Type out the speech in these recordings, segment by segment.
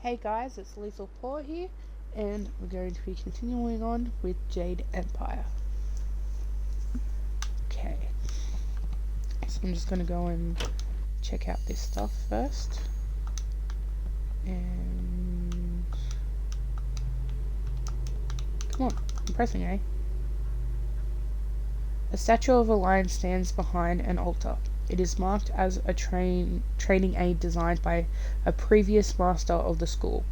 Hey guys, it's Lethal Paw here, and we're going to be continuing on with Jade Empire. Okay, so I'm just going to go and check out this stuff first. And come on, I'm pressing A. A statue of a lion stands behind an altar. It is marked as a training aid designed by a previous master of the school.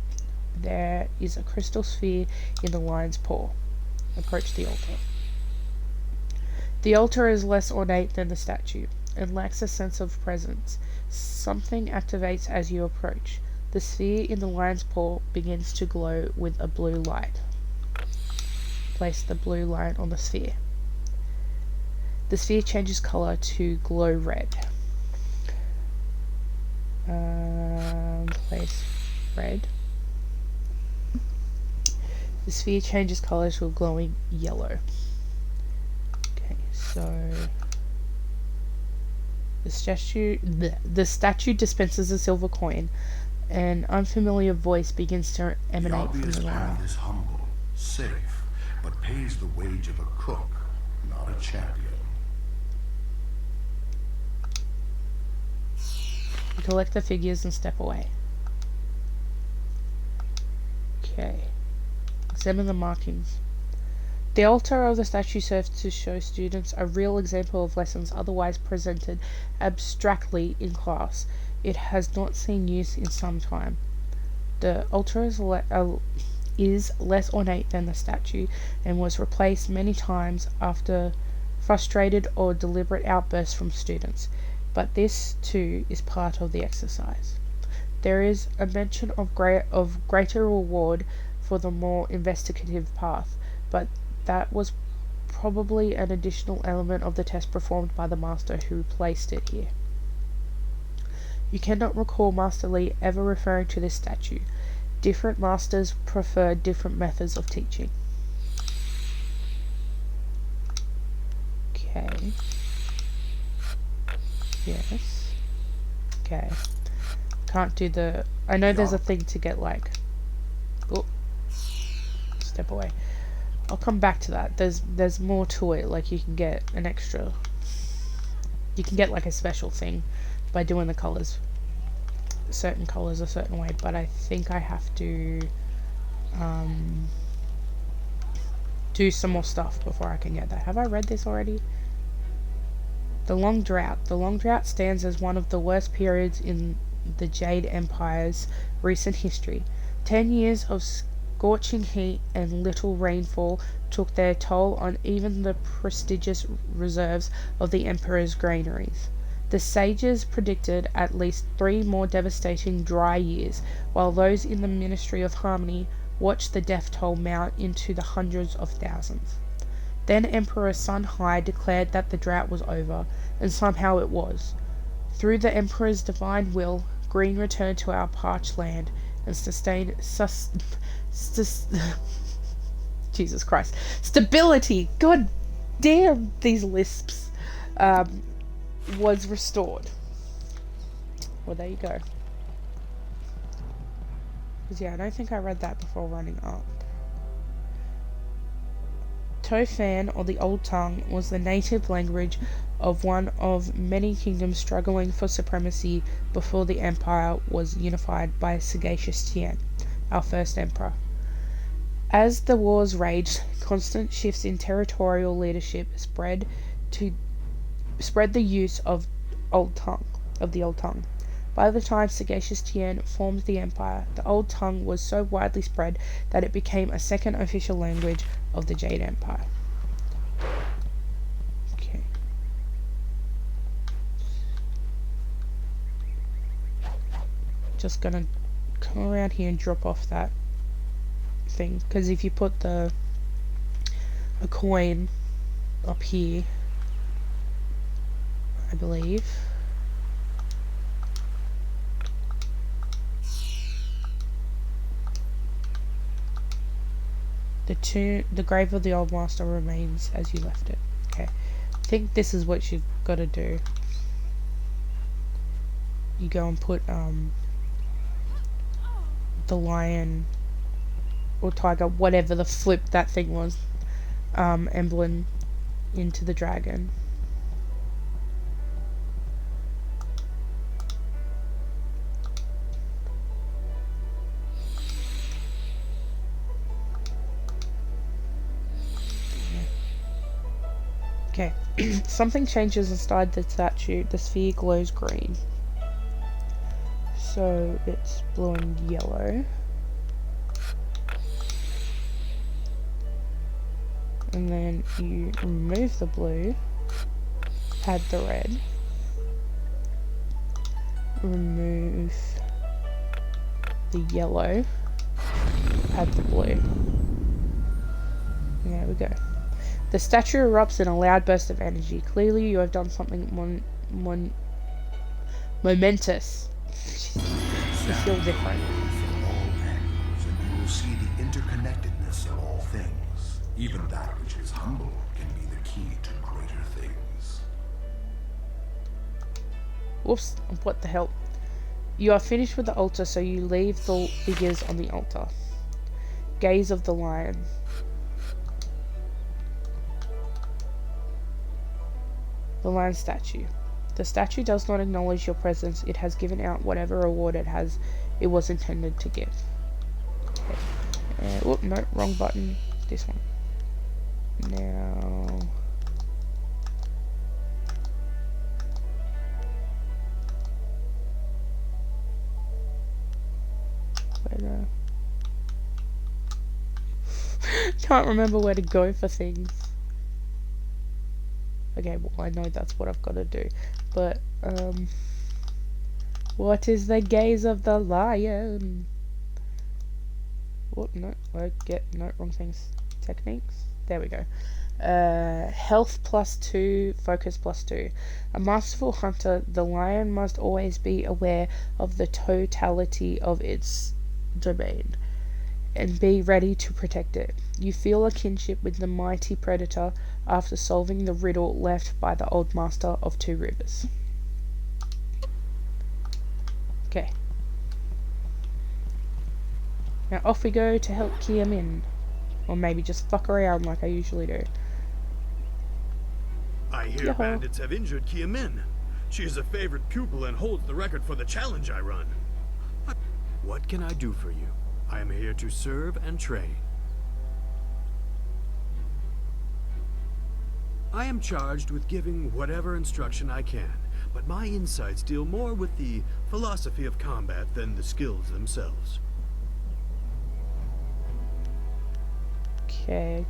There is a crystal sphere in the lion's paw. Approach the altar. The altar is less ornate than the statue, and lacks a sense of presence. Something activates as you approach. The sphere in the lion's paw begins to glow with a blue light. Place the blue light on the sphere. The sphere changes colour to glow red. Place red. The sphere changes colour to a glowing yellow. Okay, so the statue dispenses a silver coin. An unfamiliar voice begins to emanate from the lion. The is humble, safe, but pays the wage of a cook, not a champion. You collect the figures and step away. Okay. Examine the markings. The altar of the statue serves to show students a real example of lessons otherwise presented abstractly in class. It has not seen use in some time. The altar is less ornate than the statue and was replaced many times after frustrated or deliberate outbursts from students. But this, too, is part of the exercise. There is a mention of greater reward for the more investigative path, but that was probably an additional element of the test performed by the master who placed it here. You cannot recall Master Lee ever referring to this statue. Different masters prefer different methods of teaching. Okay. Yes. Okay. Can't do the... I know there's a thing to get like... Oh. Step away. I'll come back to that. There's more to it. Like you can get an extra... You can get like a special thing by doing the colours. Certain colours a certain way. But I think I have to... do some more stuff before I can get that. Have I read this already? The Long Drought. The Long Drought stands as one of the worst periods in the Jade Empire's recent history. 10 years of scorching heat and little rainfall took their toll on even the prestigious reserves of the Emperor's granaries. The sages predicted at least 3 more devastating dry years, while those in the Ministry of Harmony watched the death toll mount into the hundreds of thousands. Then Emperor Sun Hai declared that the drought was over, and somehow it was. Through the Emperor's divine will, green returned to our parched land, and Jesus Christ. Stability! God damn these lisps! Was restored. Well, there you go. Because, yeah, I don't think I read that before running up. Tofan, or the Old Tongue, was the native language of one of many kingdoms struggling for supremacy before the empire was unified by Sagacious Tian, our first emperor. As the wars raged, constant shifts in territorial leadership spread the use of the Old Tongue. By the time Sagacious Tian formed the empire, the Old Tongue was so widely spread that it became a second official language of the Jade Empire. Okay. Just gonna come around here and drop off that thing, because if you put a coin up here, I believe, the grave of the old master remains as you left it. Okay, I think this is what you've got to do. You go and put the lion or tiger, whatever the flip that thing was, emblem into the dragon. Okay, something changes inside the statue. The sphere glows green. So it's blue and yellow. And then you remove the blue, add the red, remove the yellow, add the blue. There we go. The statue erupts in a loud burst of energy. Clearly you have done something momentous. You feel different. From all angles, and you will see the interconnectedness of all things. Even that which is humble can be the key to greater things. Whoops, what the hell? You are finished with the altar, so you leave the figures on the altar. Gaze of the lion. The lion statue. The statue does not acknowledge your presence. It has given out whatever reward it was intended to give. Okay. Whoop, no, wrong button. This one. Now... Can't remember where to go for things. Okay, well, I know that's what I've got to do. But, what is the gaze of the lion? What? No, wrong things. Techniques? There we go. Health +2, focus +2. A masterful hunter, the lion must always be aware of the totality of its domain and be ready to protect it. You feel a kinship with the mighty predator after solving the riddle left by the old master of Two Rivers. Okay. Now off we go to help Kia Min. Or maybe just fuck around like I usually do. I hear bandits have injured Kia Min. She is a favorite pupil and holds the record for the challenge I run. What can I do for you? I am here to serve and train. I am charged with giving whatever instruction I can, but my insights deal more with the philosophy of combat than the skills themselves. Okay.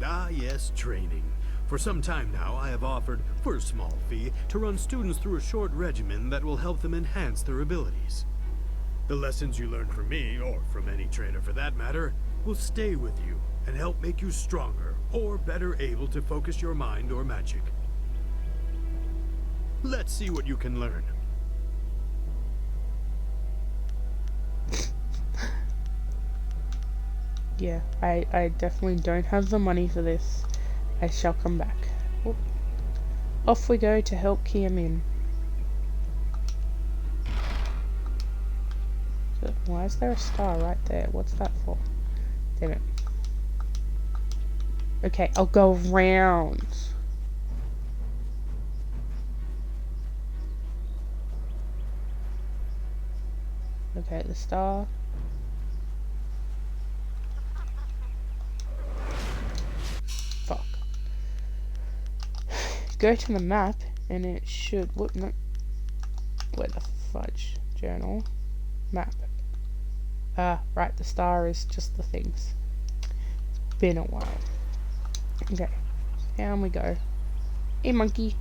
Ah, yes, training. For some time now, I have offered, for a small fee, to run students through a short regimen that will help them enhance their abilities. The lessons you learn from me, or from any trainer for that matter, will stay with you and help make you stronger or better able to focus your mind or magic. Let's see what you can learn. Yeah, I definitely don't have the money for this. I shall come back. Oop. Off we go to help Kia Min. So, why is there a star right there? What's that for? Damn it. Okay, I'll go round. Okay, the star. Fuck. Go to the map and it should... Whoop, no. Where the fudge? Journal. Map. Right, the star is just the things. It's been a while. Okay, down we go. Hey, monkey.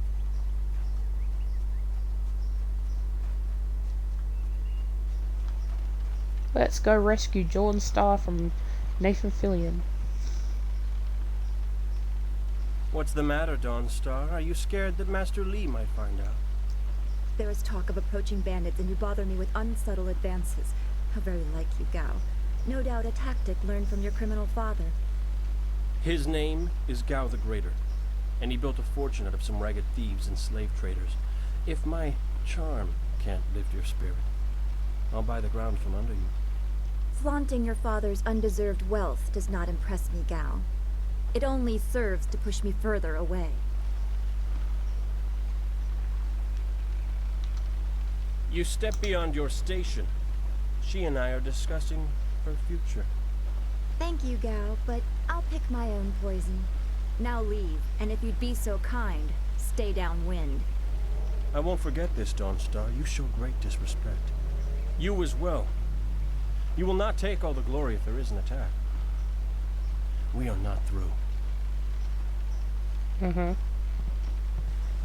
Let's go rescue Jordan Star from Nathan Fillion. What's the matter, Dawn Star? Are you scared that Master Lee might find out? There is talk of approaching bandits, and you bother me with unsubtle advances. How very like you, Gao. No doubt a tactic learned from your criminal father. His name is Gao the Greater, and he built a fortune out of some ragged thieves and slave traders. If my charm can't lift your spirit, I'll buy the ground from under you. Flaunting your father's undeserved wealth does not impress me, Gao. It only serves to push me further away. You step beyond your station. She and I are discussing her future. Thank you, Gao, but I'll pick my own poison. Now leave, and if you'd be so kind, stay downwind. I won't forget this, Dawnstar. You show great disrespect. You as well. You will not take all the glory if there is an attack. We are not through.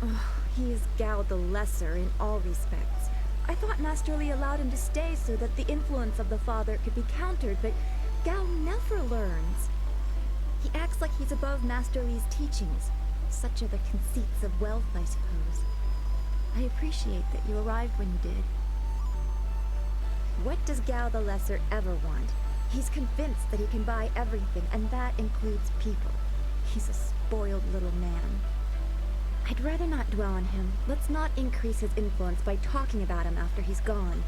Oh, he is Gao the Lesser in all respects. I thought Master Li allowed him to stay so that the influence of the father could be countered, but Gao never learns. He acts like he's above Master Li's teachings. Such are the conceits of wealth, I suppose. I appreciate that you arrived when you did. What does Gao the Lesser ever want? He's convinced that he can buy everything, and that includes people. He's a spoiled little man. I'd rather not dwell on him. Let's not increase his influence by talking about him after he's gone.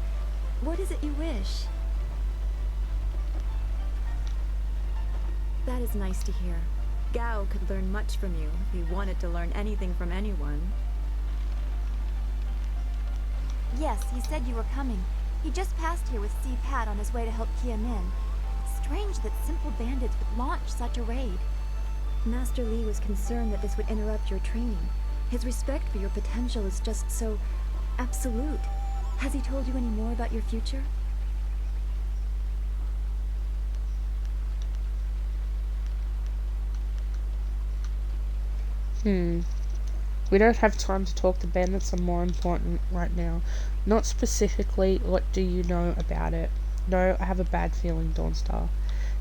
What is it you wish? That is nice to hear. Gao could learn much from you if he wanted to learn anything from anyone. Yes, he said you were coming. He just passed here with C. Pat on his way to help Kia Min. It's strange that simple bandits would launch such a raid. Master Li was concerned that this would interrupt your training. His respect for your potential is just so absolute. Has he told you any more about your future? We don't have time to talk. The bandits are more important right now. Not specifically, what do you know about it? No, I have a bad feeling, Dawnstar.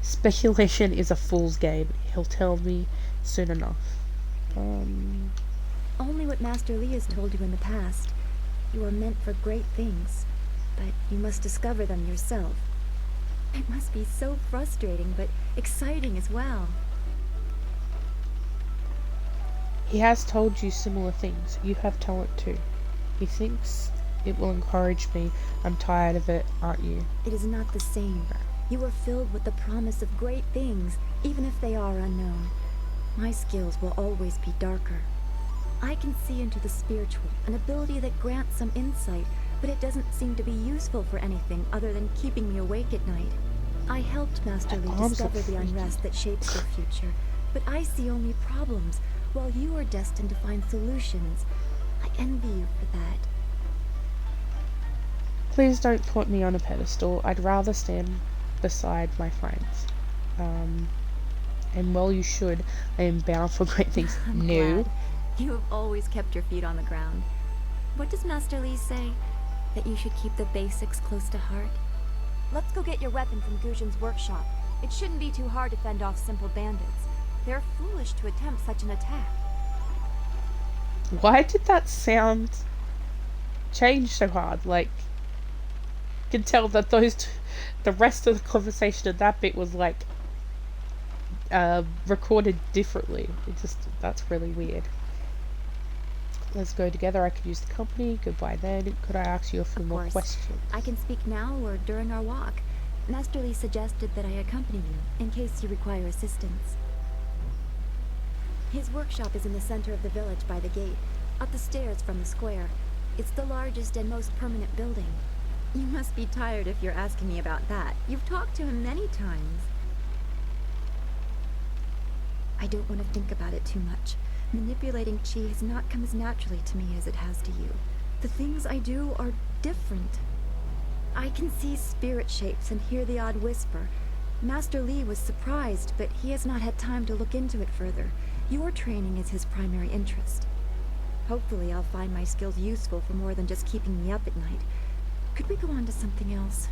Speculation is a fool's game. He'll tell me soon enough. Only what Master Li has told you in the past. You are meant for great things, but you must discover them yourself. It must be so frustrating, but exciting as well. He has told you similar things. You have talent too. He thinks it will encourage me. I'm tired of it, aren't you? It is not the same. You are filled with the promise of great things, even if they are unknown. My skills will always be darker. I can see into the spiritual, an ability that grants some insight, but it doesn't seem to be useful for anything other than keeping me awake at night. I helped Master Li discover the unrest that shapes your future, but I see only problems, while you are destined to find solutions. I envy you for that. Please don't put me on a pedestal. I'd rather stand beside my friends. And well, you should. I am bound for great things. I'm No. glad. You have always kept your feet on the ground. What does Master Li say? That you should keep the basics close to heart? Let's go get your weapon from Guzhen's workshop. It shouldn't be too hard to fend off simple bandits. They're foolish to attempt such an attack. Why did that sound change so hard? Like, you can tell that the rest of the conversation in that bit was like recorded differently. That's really weird. Let's go together. I could use the company. Goodbye then. Could I ask you a few more questions? I can speak now or during our walk. Master Li suggested that I accompany you, in case you require assistance. His workshop is in the center of the village by the gate, up the stairs from the square. It's the largest and most permanent building. You must be tired if you're asking me about that. You've talked to him many times. I don't want to think about it too much. Manipulating chi has not come as naturally to me as it has to you. The things I do are different. I can see spirit shapes and hear the odd whisper. Master Li was surprised, but he has not had time to look into it further. Your training is his primary interest. Hopefully I'll find my skills useful for more than just keeping me up at night. Could we go on to something else?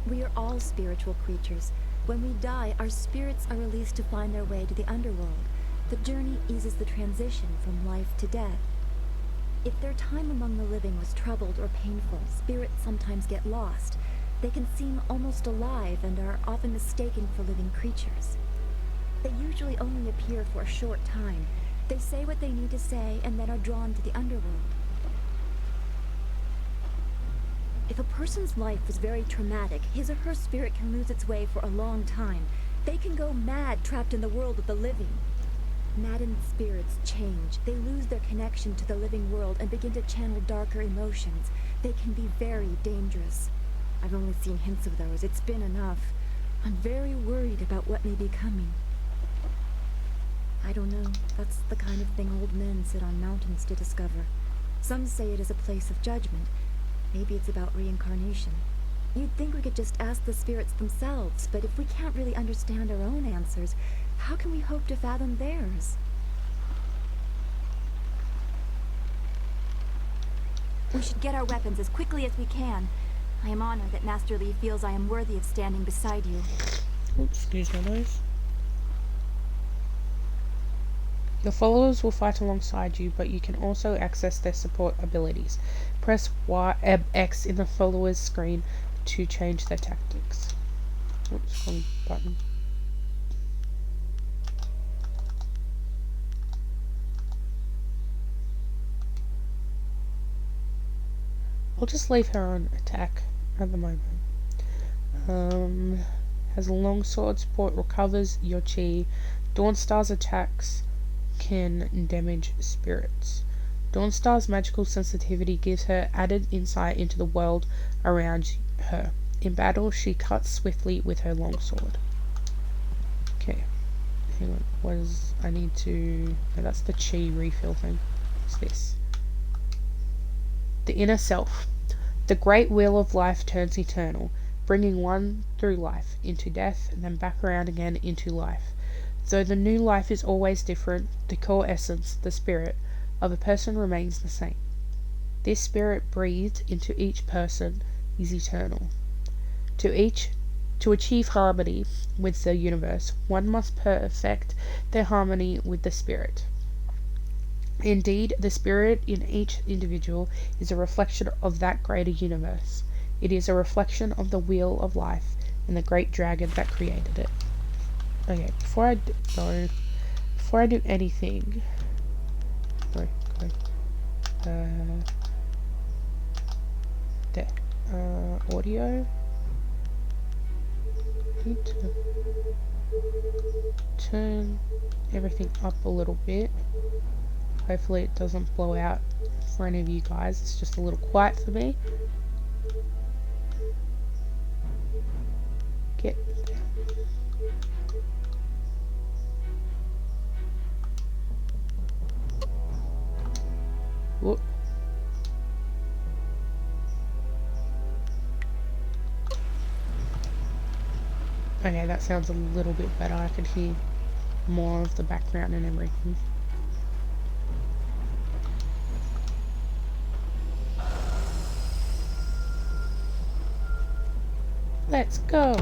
We are all spiritual creatures. When we die, our spirits are released to find their way to the underworld. The journey eases the transition from life to death. If their time among the living was troubled or painful, spirits sometimes get lost. They can seem almost alive and are often mistaken for living creatures. They usually only appear for a short time. They say what they need to say and then are drawn to the underworld. If a person's life was very traumatic, his or her spirit can lose its way for a long time. They can go mad trapped in the world of the living. Maddened spirits change. They lose their connection to the living world and begin to channel darker emotions. They can be very dangerous. I've only seen hints of those. It's been enough. I'm very worried about what may be coming. I don't know. That's the kind of thing old men sit on mountains to discover. Some say it is a place of judgment. Maybe it's about reincarnation. You'd think we could just ask the spirits themselves, but if we can't really understand our own answers, how can we hope to fathom theirs? We should get our weapons as quickly as we can. I am honored that Master Li feels I am worthy of standing beside you. Oops, excuse my nose. Your followers will fight alongside you, but you can also access their support abilities. Press X in the followers screen to change their tactics. Oops, wrong button. I'll just leave her on attack at the moment. Has a longsword support, recovers your chi. Dawnstar's attacks can damage spirits. Dawnstar's magical sensitivity gives her added insight into the world around her. In battle, she cuts swiftly with her longsword. Okay. Hang on. What is... I need to... No, that's the chi refill thing. What's this? The inner self. The great wheel of life turns eternal, bringing one through life, into death, and then back around again into life. Though the new life is always different, the core essence, the spirit, of a person remains the same. This spirit breathed into each person is eternal. To achieve harmony with the universe, one must perfect their harmony with the spirit. Indeed, the spirit in each individual is a reflection of that greater universe. It is a reflection of the wheel of life and the great dragon that created it. Okay, before I do anything, there. Audio. Need to turn everything up a little bit. Hopefully it doesn't blow out for any of you guys. It's just a little quiet for me. Get there. Whoop. Okay, that sounds a little bit better. I can hear more of the background and everything. Let's go.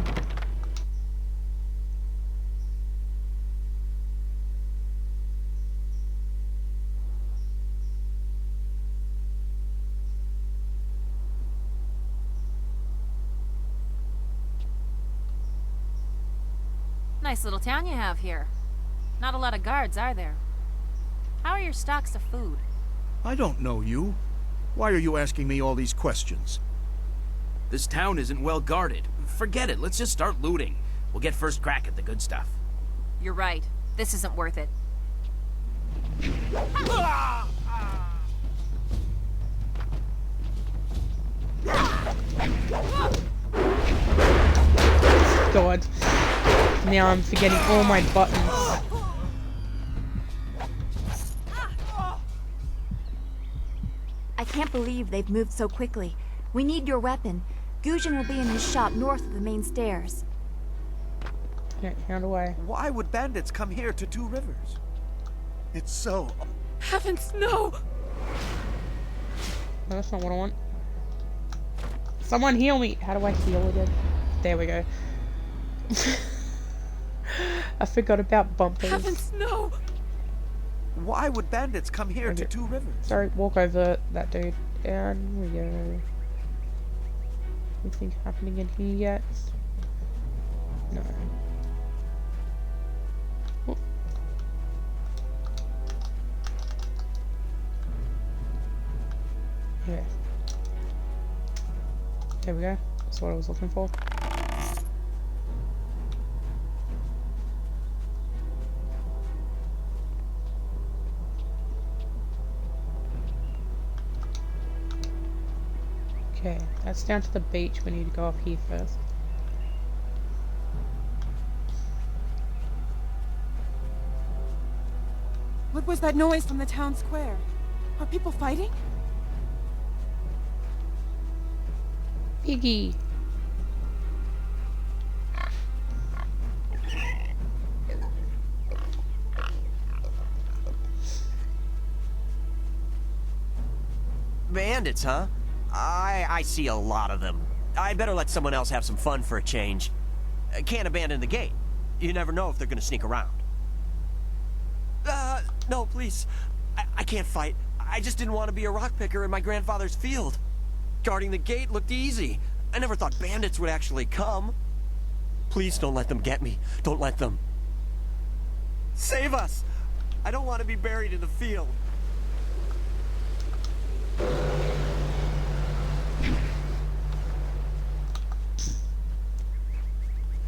Nice little town you have here. Not a lot of guards, are there? How are your stocks of food? I don't know you. Why are you asking me all these questions? This town isn't well guarded. Forget it, let's just start looting. We'll get first crack at the good stuff. You're right. This isn't worth it. God. Now I'm forgetting all my buttons. I can't believe they've moved so quickly. We need your weapon. Gujin will be in his shop north of the main stairs. Okay, how do I... Why would bandits come here to Two Rivers? It's so... Heavens, no! No, that's not what I want. Someone heal me! How do I heal again? There we go. I forgot about bumpers. Heavens, no! Why would bandits come here to Two Rivers? Sorry, walk over that dude. Down we go. Anything happening in here yet? No. Oh. Yeah. There we go. That's what I was looking for. Okay, that's down to the beach. We need to go up here first. What was that noise from the town square? Are people fighting? Piggy! Bandits, huh? I see a lot of them. I better let someone else have some fun for a change. Can't abandon the gate. You never know if they're gonna sneak around. No, please. I can't fight. I just didn't want to be a rock picker in my grandfather's field. Guarding the gate looked easy. I never thought bandits would actually come. Please don't let them get me. Don't let them. Save us! I don't want to be buried in the field.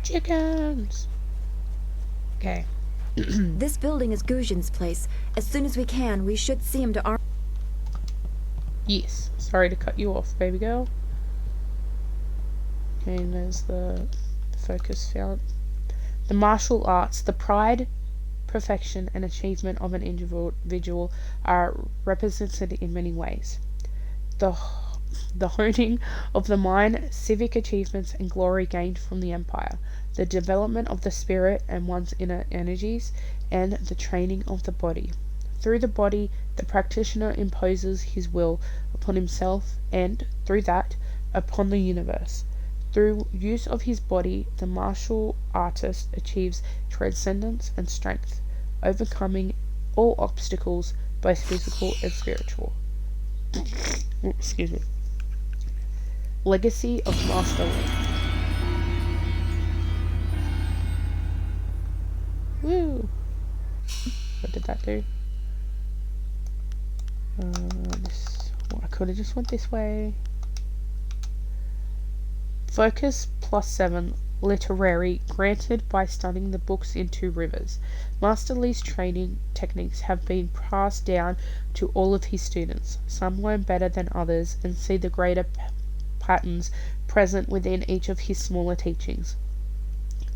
Chickens! Okay. This building is Guzhin's place. As soon as we can, we should see him to arm. Yes. Sorry to cut you off, baby girl. Okay, and there's the focus found. The martial arts, the pride, perfection, and achievement of an individual are represented in many ways. The honing of the mind, civic achievements, and glory gained from the Empire, the development of the spirit and one's inner energies, and the training of the body. Through the body, the practitioner imposes his will upon himself and, through that, upon the universe. Through use of his body, the martial artist achieves transcendence and strength, overcoming all obstacles, both physical and spiritual. Excuse me. Legacy of Master Li. Woo! What did that do? I could have just went this way. Focus +7 literary granted by studying the books in Two Rivers. Master Li's training techniques have been passed down to all of his students. Some learn better than others and see the greater patterns present within each of his smaller teachings.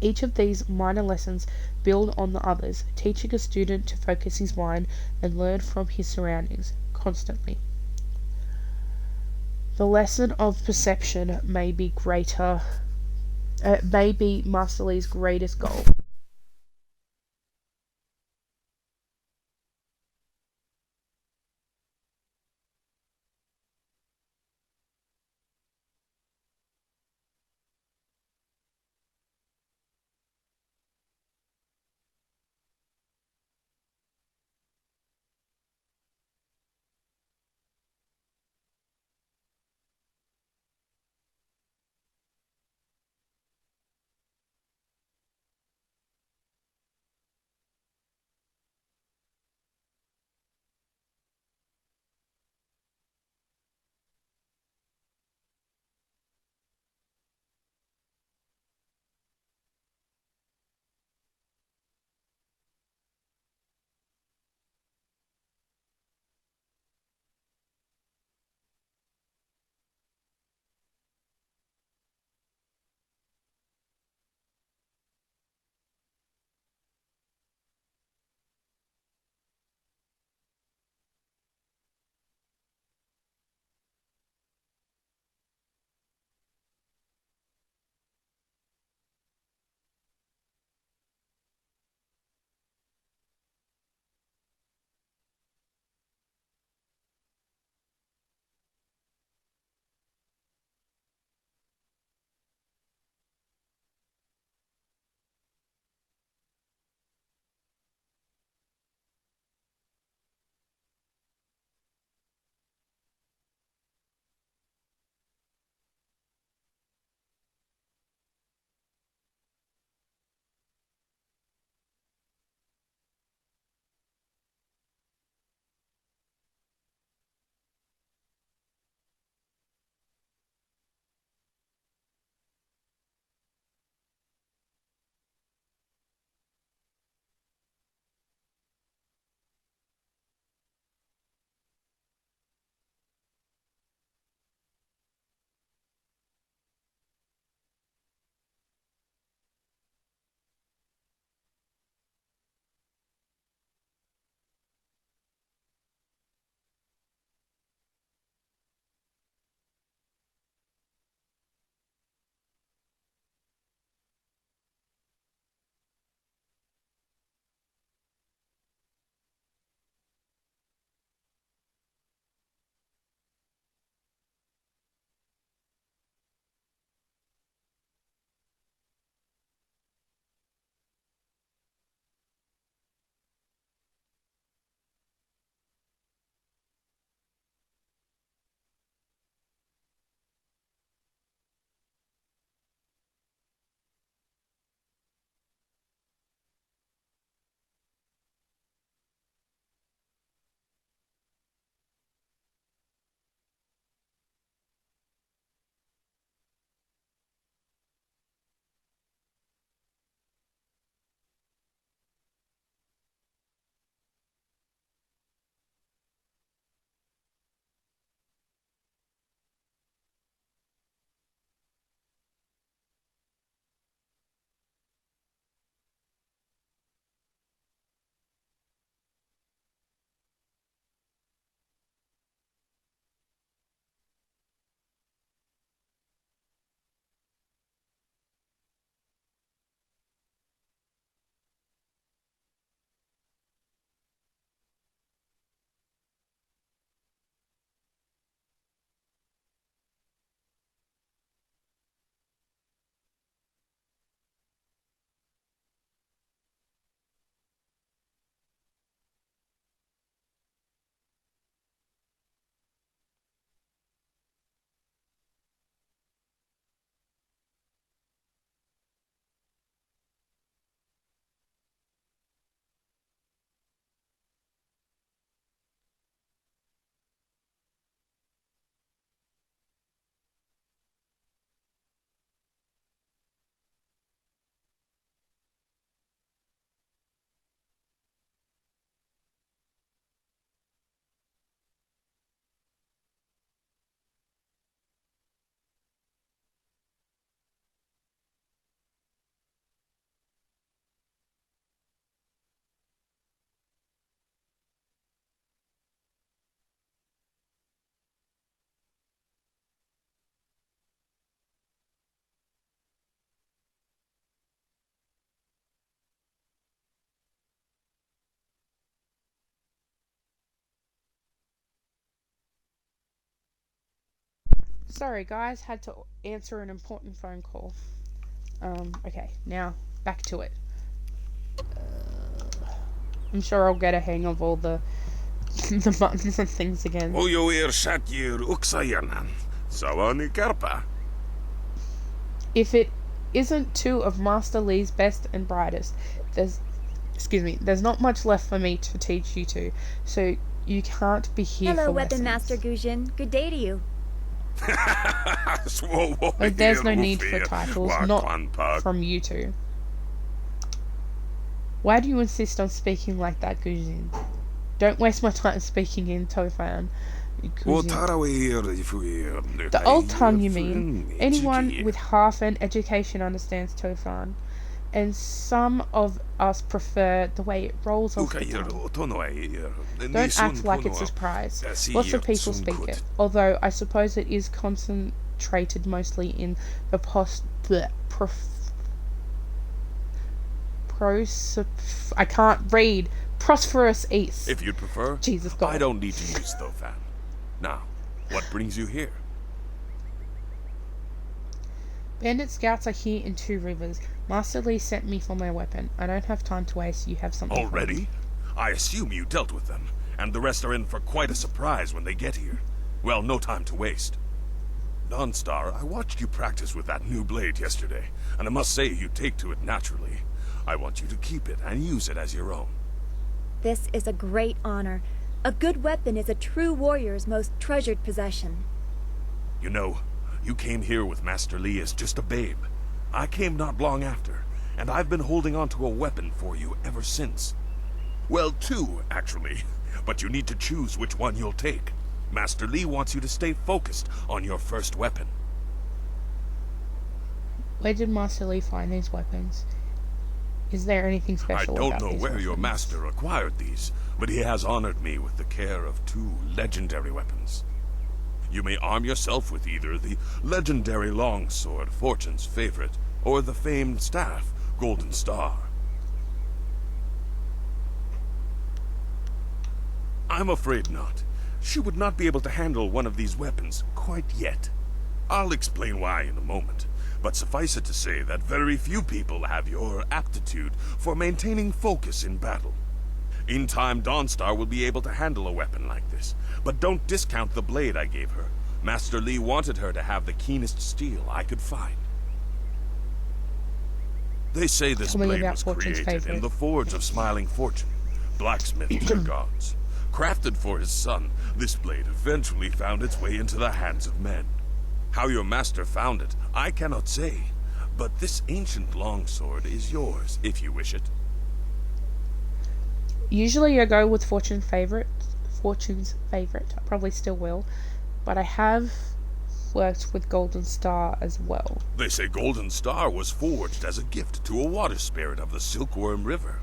Each of these minor lessons build on the others, teaching a student to focus his mind and learn from his surroundings constantly. The lesson of perception may be Master Li's greatest goal. Sorry guys, had to answer an important phone call. Okay, now back to it. I'm sure I'll get a hang of all the the buttons and things again. If it isn't two of Master Lee's best and brightest, there's not much left for me to teach you two, so you can't be here Hello, for Weapon lessons. Master Gujin. Good day to you. There's no need for titles, not from you two. Why do you insist on speaking like that, Gujin? Don't waste my time speaking in Tofan. The old tongue, you mean? Anyone with half an education understands Tofan, and some of us prefer the way it rolls off the tongue. Don't act like it's a surprise. Lots of people speak it, although I suppose it is concentrated mostly in the I can't read. Prosperous East. If you'd prefer, Jesus God. I don't need to use Thofan. Now, what brings you here? Bandit scouts are here in Two Rivers. Master Lee sent me for my weapon. I don't have time to waste. You have something Already? I assume you dealt with them, and the rest are in for quite a surprise when they get here. Well, no time to waste. Dawnstar, I watched you practice with that new blade yesterday, and I must say you take to it naturally. I want you to keep it and use it as your own. This is a great honor. A good weapon is a true warrior's most treasured possession. You know, you came here with Master Lee as just a babe. I came not long after, and I've been holding on to a weapon for you ever since. Well, two, actually, but you need to choose which one you'll take. Master Lee wants you to stay focused on your first weapon. Where did Master Lee find these weapons? Is there anything special about these I don't know where your master acquired these, but he has honored me with the care of two legendary weapons. You may arm yourself with either the legendary longsword, Fortune's favorite, or the famed staff, Golden Star. I'm afraid not. She would not be able to handle one of these weapons quite yet. I'll explain why in a moment, but suffice it to say that very few people have your aptitude for maintaining focus in battle. In time, Dawnstar will be able to handle a weapon like this, but don't discount the blade I gave her. Master Lee wanted her to have the keenest steel I could find. They say this blade was created in the forge of Smiling Fortune, blacksmith to the gods. Crafted for his son, this blade eventually found its way into the hands of men. How your master found it, I cannot say, but this ancient longsword is yours, if you wish it. Usually I go with Fortune's favorite. I probably still will, but I have worked with Golden Star as well. They say Golden Star was forged as a gift to a water spirit of the Silkworm River.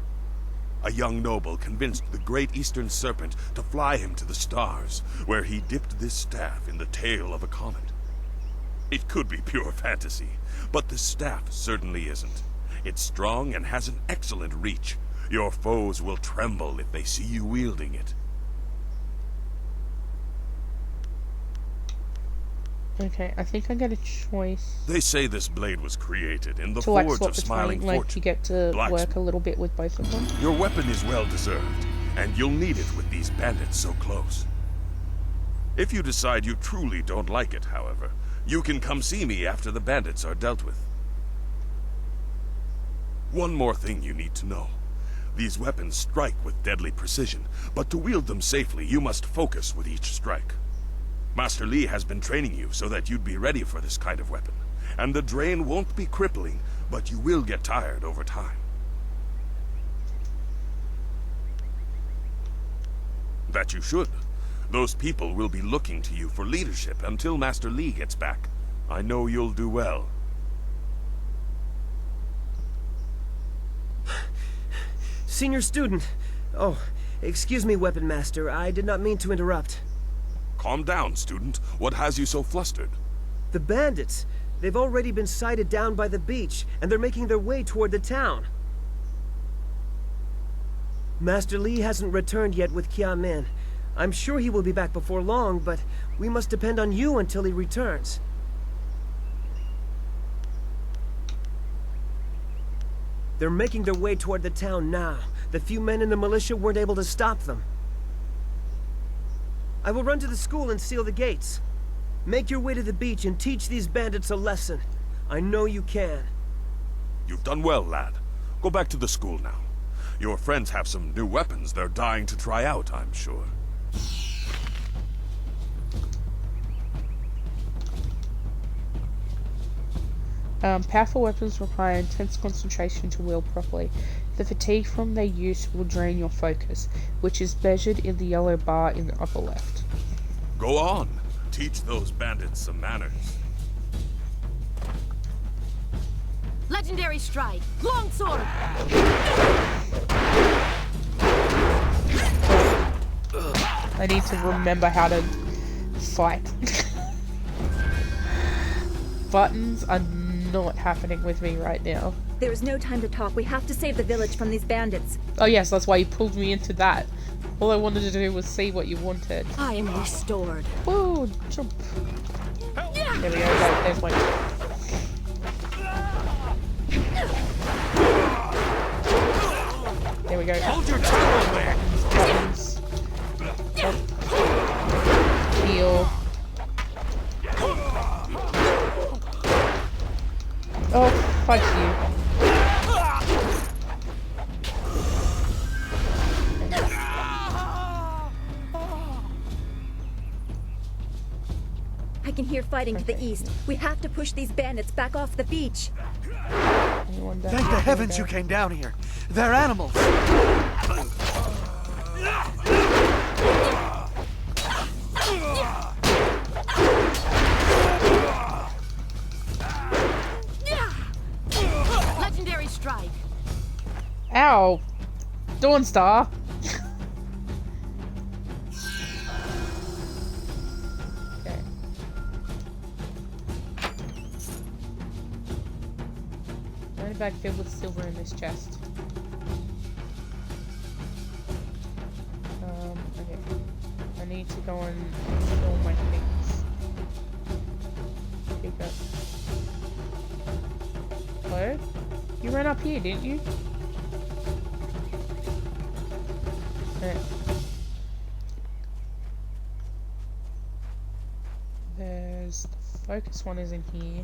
A young noble convinced the great eastern serpent to fly him to the stars, where he dipped this staff in the tail of a comet. It could be pure fantasy, but the staff certainly isn't. It's strong and has an excellent reach. Your foes will tremble if they see you wielding it. Okay, I think I get a choice. They say this blade was created in the forge of Smiling Fortune. You get to work a little bit with both of them. Your weapon is well deserved, and you'll need it with these bandits so close. If you decide you truly don't like it, however, you can come see me after the bandits are dealt with. One more thing you need to know. These weapons strike with deadly precision, but to wield them safely, you must focus with each strike. Master Lee has been training you so that you'd be ready for this kind of weapon, and the drain won't be crippling, but you will get tired over time. That you should. Those people will be looking to you for leadership until Master Lee gets back. I know you'll do well. Senior student. Oh, excuse me, Weapon Master. I did not mean to interrupt. Calm down, student. What has you so flustered? The bandits. They've already been sighted down by the beach, and they're making their way toward the town. Master Lee hasn't returned yet with Kia Min. I'm sure he will be back before long, but we must depend on you until he returns. They're making their way toward the town now. The few men in the militia weren't able to stop them. I will run to the school and seal the gates. Make your way to the beach and teach these bandits a lesson. I know you can. You've done well, lad. Go back to the school now. Your friends have some new weapons they're dying to try out, I'm sure. Powerful weapons require intense concentration to wield properly. The fatigue from their use will drain your focus, which is measured in the yellow bar in the upper left. Go on. Teach those bandits some manners. Legendary strike. Longsword. I need to remember how to fight. Buttons are not happening with me right now. There is no time to talk. We have to save the village from these bandits. Oh yes, that's why you pulled me into that. All I wanted to do was see what you wanted. I am restored. Woo! Jump. There we go. There's one. There we go. Hold your tongue there. Buttons. Jump. Heal. Oh, fuck you. I can hear fighting to the east. We have to push these bandits back off the beach. Thank the heavens you came down here. They're animals. Legendary strike. Ow! Dawnstar! Okay. Only bag filled with silver in this chest. Okay. I need to go and fill my things. Pick up. Hello? You ran up here, didn't you? There's the focus one is in here.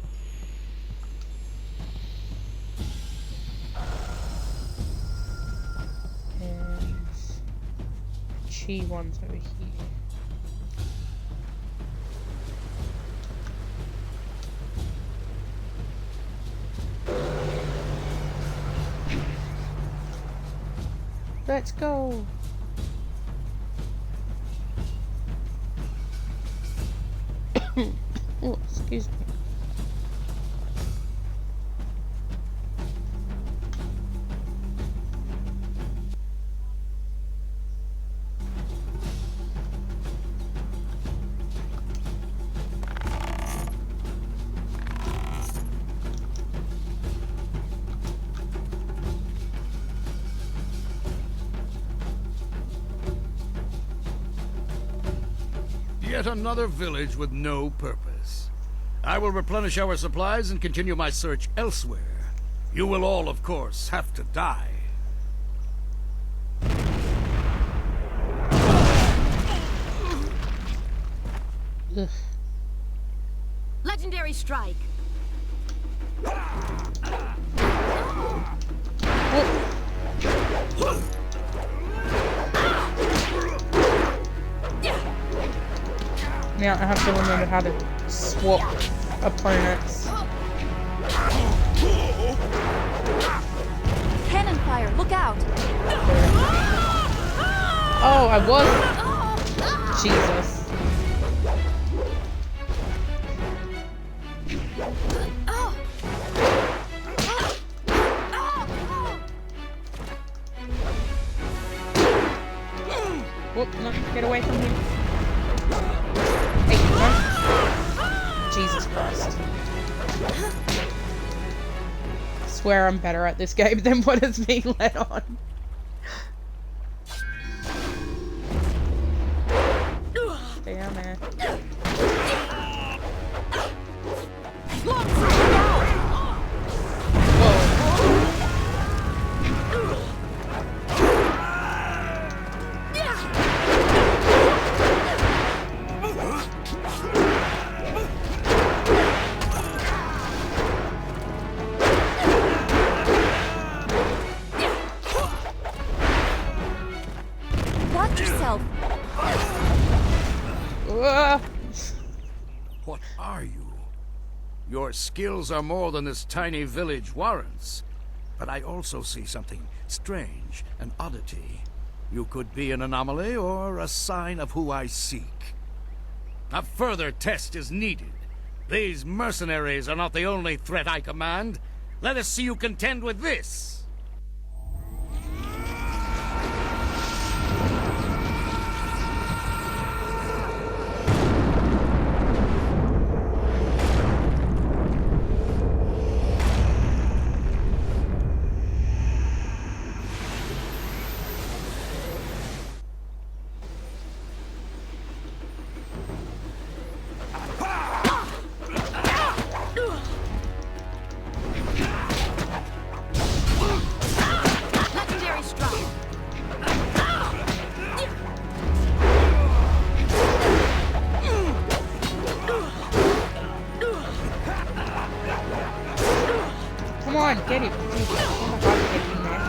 And chi one's over here. Let's go. Oh, excuse me. Yet another village with no purpose. I will replenish our supplies and continue my search elsewhere. You will all, of course, have to die. Ugh. Legendary strike. Now I have to remember how to swap opponents. Cannon fire, look out! Oh, I was. Jesus. Whoop, no, get away from him. Hey, no. Jesus Christ. I swear I'm better at this game than what is being let on. Your skills are more than this tiny village warrants. But I also see something strange, an oddity. You could be an anomaly or a sign of who I seek. A further test is needed. These mercenaries are not the only threat I command. Let us see you contend with this! Come on, get him. Oh my god, get him there.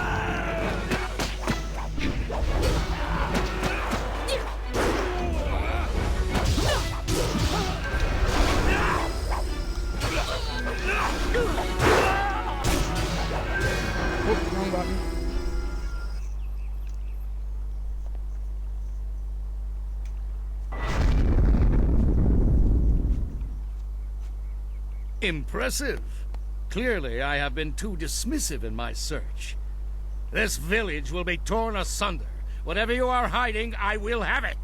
Whoop, wrong button. Impressive. Clearly, I have been too dismissive in my search. This village will be torn asunder. Whatever you are hiding, I will have it.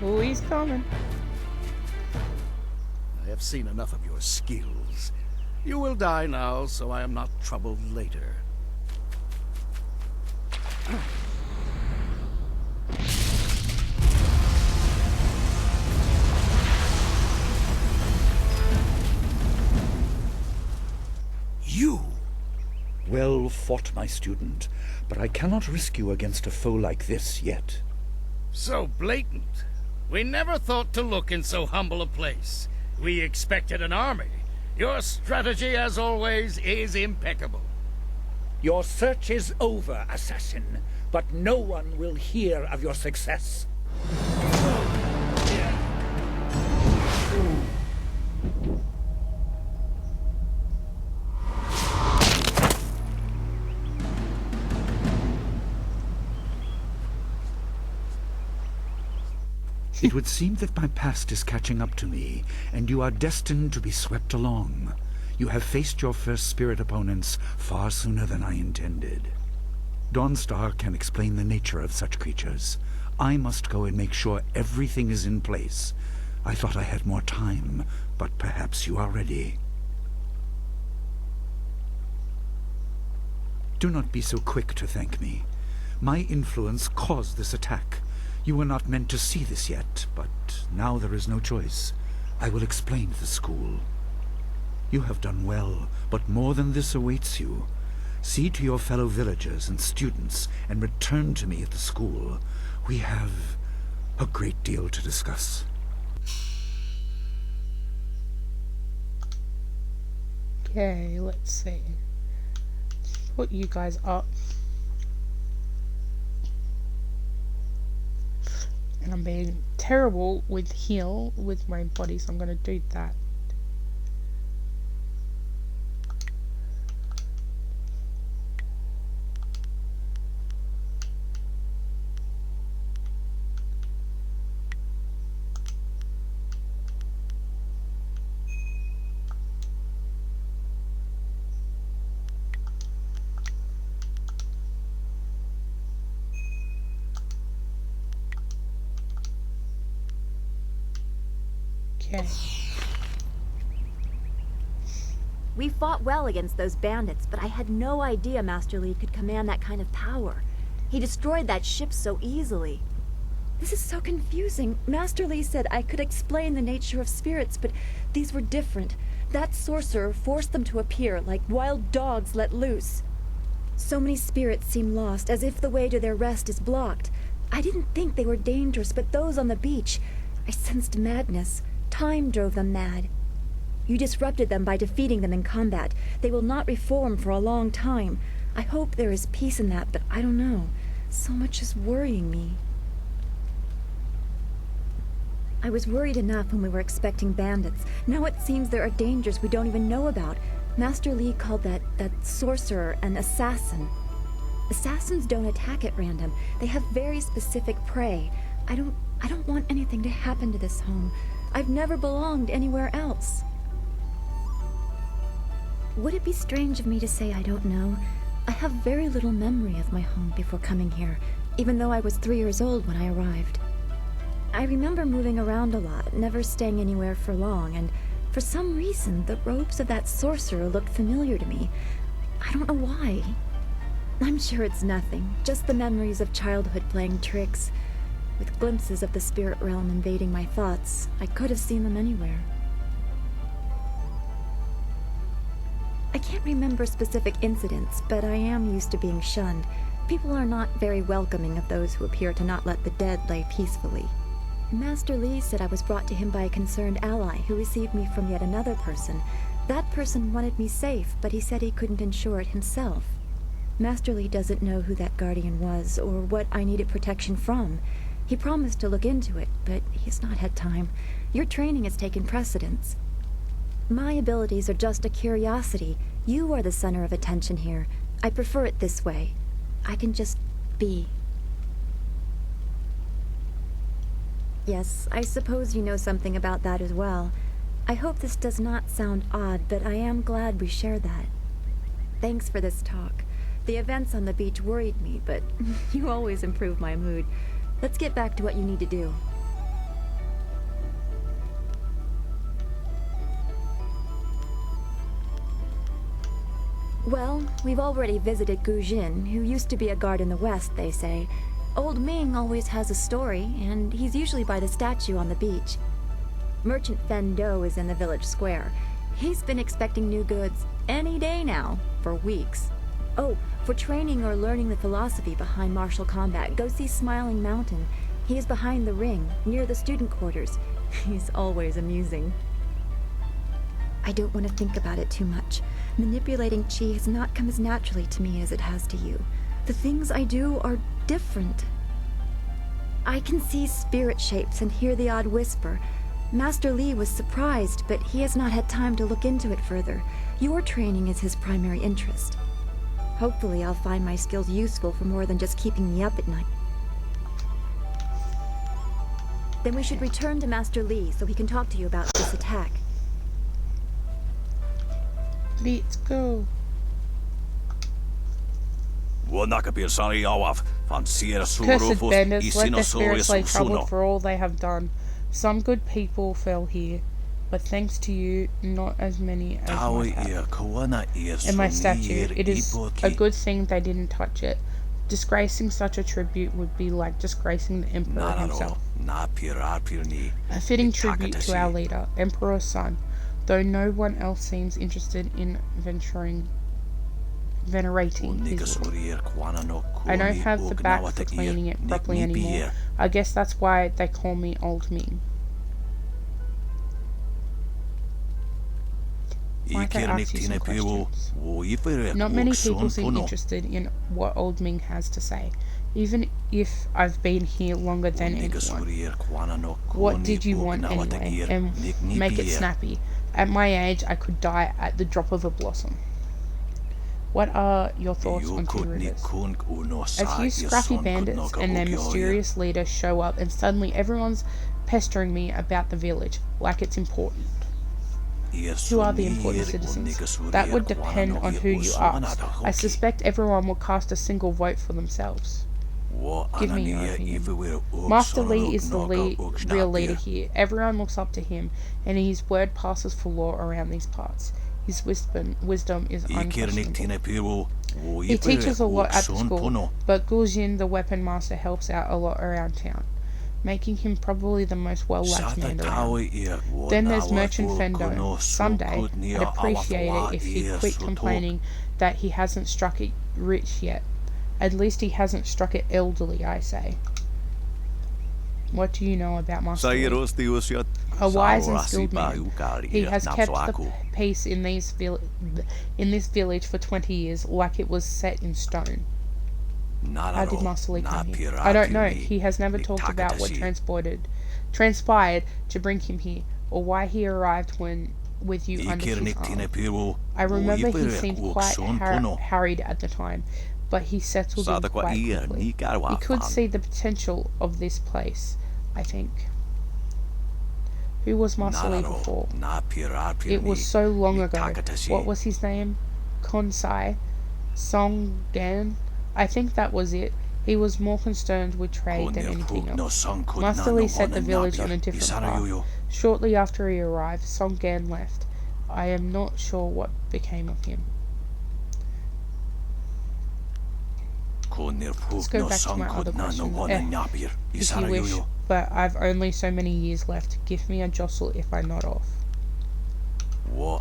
Oh, he's coming. I have seen enough of your skills. You will die now, so I am not troubled later. You! Well fought, my student, but I cannot risk you against a foe like this yet. So blatant. We never thought to look in so humble a place. We expected an army. Your strategy, as always, is impeccable. Your search is over, assassin, but no one will hear of your success. It would seem that my past is catching up to me, and you are destined to be swept along. You have faced your first spirit opponents far sooner than I intended. Dawnstar can explain the nature of such creatures. I must go and make sure everything is in place. I thought I had more time, but perhaps you are ready. Do not be so quick to thank me. My influence caused this attack. You were not meant to see this yet, but now there is no choice. I will explain to the school. You have done well, but more than this awaits you. See to your fellow villagers and students, and return to me at the school. We have a great deal to discuss. Okay, let's see. Put you guys up. And I'm being terrible with heal with my body, so I'm going to do that. Okay. We fought well against those bandits, but I had no idea Master Li could command that kind of power. He destroyed that ship so easily. This is so confusing. Master Li said I could explain the nature of spirits, but these were different. That sorcerer forced them to appear like wild dogs let loose. So many spirits seem lost, as if the way to their rest is blocked. I didn't think they were dangerous, but those on the beach, I sensed madness. Time drove them mad. You disrupted them by defeating them in combat. They will not reform for a long time. I hope there is peace in that, but I don't know. So much is worrying me. I was worried enough when we were expecting bandits. Now it seems there are dangers we don't even know about. Master Li called that sorcerer an assassin. Assassins don't attack at random. They have very specific prey. I don't want anything to happen to this home. I've never belonged anywhere else. Would it be strange of me to say I don't know? I have very little memory of my home before coming here, even though I was 3 years old when I arrived. I remember moving around a lot, never staying anywhere for long, and for some reason, the robes of that sorcerer looked familiar to me. I don't know why. I'm sure it's nothing, just the memories of childhood playing tricks. With glimpses of the spirit realm invading my thoughts, I could have seen them anywhere. I can't remember specific incidents, but I am used to being shunned. People are not very welcoming of those who appear to not let the dead lay peacefully. Master Li said I was brought to him by a concerned ally who received me from yet another person. That person wanted me safe, but he said he couldn't ensure it himself. Master Li doesn't know who that guardian was or what I needed protection from. He promised to look into it, but he's not had time. Your training has taken precedence. My abilities are just a curiosity. You are the center of attention here. I prefer it this way. I can just be. Yes, I suppose you know something about that as well. I hope this does not sound odd, but I am glad we share that. Thanks for this talk. The events on the beach worried me, but you always improve my mood. Let's get back to what you need to do. Well, we've already visited Gu Jin, who used to be a guard in the west, they say. Old Ming always has a story, and he's usually by the statue on the beach. Merchant Fen Do is in the village square. He's been expecting new goods any day now, for weeks. Oh, for training or learning the philosophy behind martial combat, go see Smiling Mountain. He is behind the ring, near the student quarters. He's always amusing. I don't want to think about it too much. Manipulating chi has not come as naturally to me as it has to you. The things I do are different. I can see spirit shapes and hear the odd whisper. Master Li was surprised, but he has not had time to look into it further. Your training is his primary interest. Hopefully I'll find my skills useful for more than just keeping me up at night. Then we should return to Master Li so he can talk to you about this attack. Let's go. Cursed bandits, let their spirits lay troubled for all they have done. Some good people fell here, but thanks to you, not as many as might have. In my statue, it is a good thing they didn't touch it. Disgracing such a tribute would be like disgracing the Emperor himself. A fitting tribute to our leader, Emperor's son, though no one else seems interested in venerating his work. I don't have the back for cleaning it properly anymore. I guess that's why they call me Old Ming. Might I ask you some questions? Not many people seem interested in what Old Ming has to say, even if I've been here longer than anyone. What did you want anyway? And make it snappy. At my age, I could die at the drop of a blossom. What are your thoughts on Two Rivers? A few scruffy bandits and their mysterious leader show up, and suddenly everyone's pestering me about the village, like it's important. Who are the important citizens? That would depend on who you ask. I suspect everyone will cast a single vote for themselves. Give me your opinion. Master Li is the real leader here. Everyone looks up to him, and his word passes for law around these parts. His wisdom is unquestionable. He teaches a lot at the school, but Gu Jin, the weapon master, helps out a lot around town, making him probably the most well-liked man around. Then there's Merchant Fendo. Someday, I'd appreciate it if he'd quit complaining that he hasn't struck it rich yet. At least he hasn't struck it elderly, I say. What do you know about Master Li? A wise and skilled man. He has kept the peace in this village for 20 years, like it was set in stone. How did Master Li come here? I don't know. He has never talked about what transported transpired to bring him here, or why he arrived with you under his arm. I remember he seemed quite harried at the time, but he settled in quite quickly. He could see the potential of this place, I think. Who was Master Lee before? It was so long ago. What was his name? Konsai? Songgan? I think that was it. He was more concerned with trade than anything else. Master Lee set the village on a different path. Shortly after he arrived, Songgan left. I am not sure what became of him. Let's go back to my other question. If you wish, but I've only so many years left. Give me a jostle if I nod off.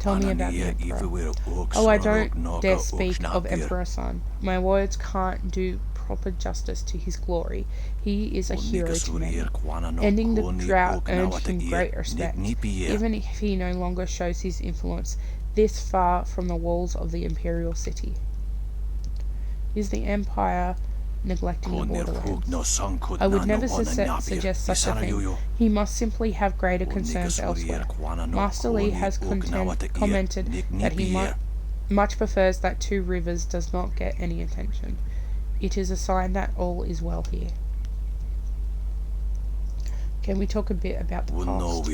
Tell me about the Emperor. Oh, I don't dare speak of Emperor Sun. My words can't do proper justice to his glory. He is a hero to many. Ending the drought earned him great respect, even if he no longer shows his influence this far from the walls of the imperial city. Is the Empire neglecting the borderlands? I would never suggest such a thing. He must simply have greater concerns elsewhere. Master Lee has commented that he much prefers that Two Rivers does not get any attention. It is a sign that all is well here. Can we talk a bit about the past?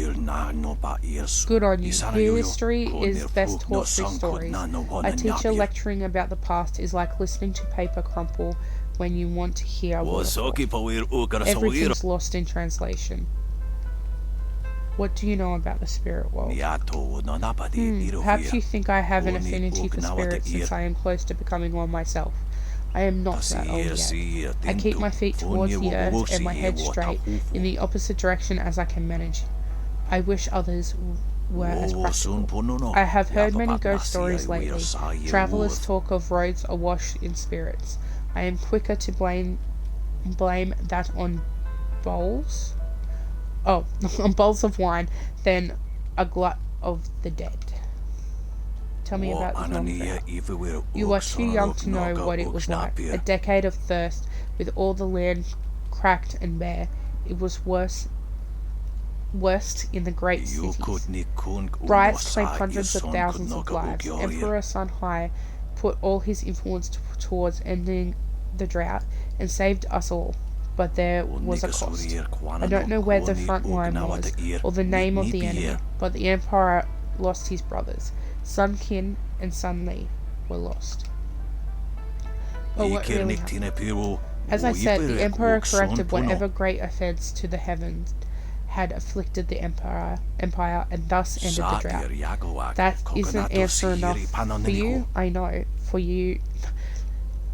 Good on you. History is best taught through stories. A teacher lecturing about the past is like listening to paper crumple when you want to hear a waterfall. Everything's lost in translation. What do you know about the spirit world? Perhaps you think I have an affinity for spirits since I am close to becoming one myself. I am not that old yet. I keep my feet towards the earth and my head straight in the opposite direction as I can manage. I wish others were as practical. I have heard many ghost stories lately. Travellers talk of roads awash in spirits. I am quicker to blame that on bowls? Oh, on bowls of wine than a glut of the dead. Tell me about this long drought. You are too young to know what it was like. A decade of thirst, with all the land cracked and bare. It was worst in the great cities. Riots claimed hundreds of thousands of lives. Emperor Sun Hai put all his influence towards ending the drought and saved us all. But there was a cost. I don't know where the front line was, or the name of the enemy, but the Emperor lost his brothers. Sun Qin and Sun Li were lost. But what really happened? As I said, the Emperor corrected whatever great offense to the heavens had afflicted the Empire, and thus ended the drought. That isn't answer enough for you, I know. For you,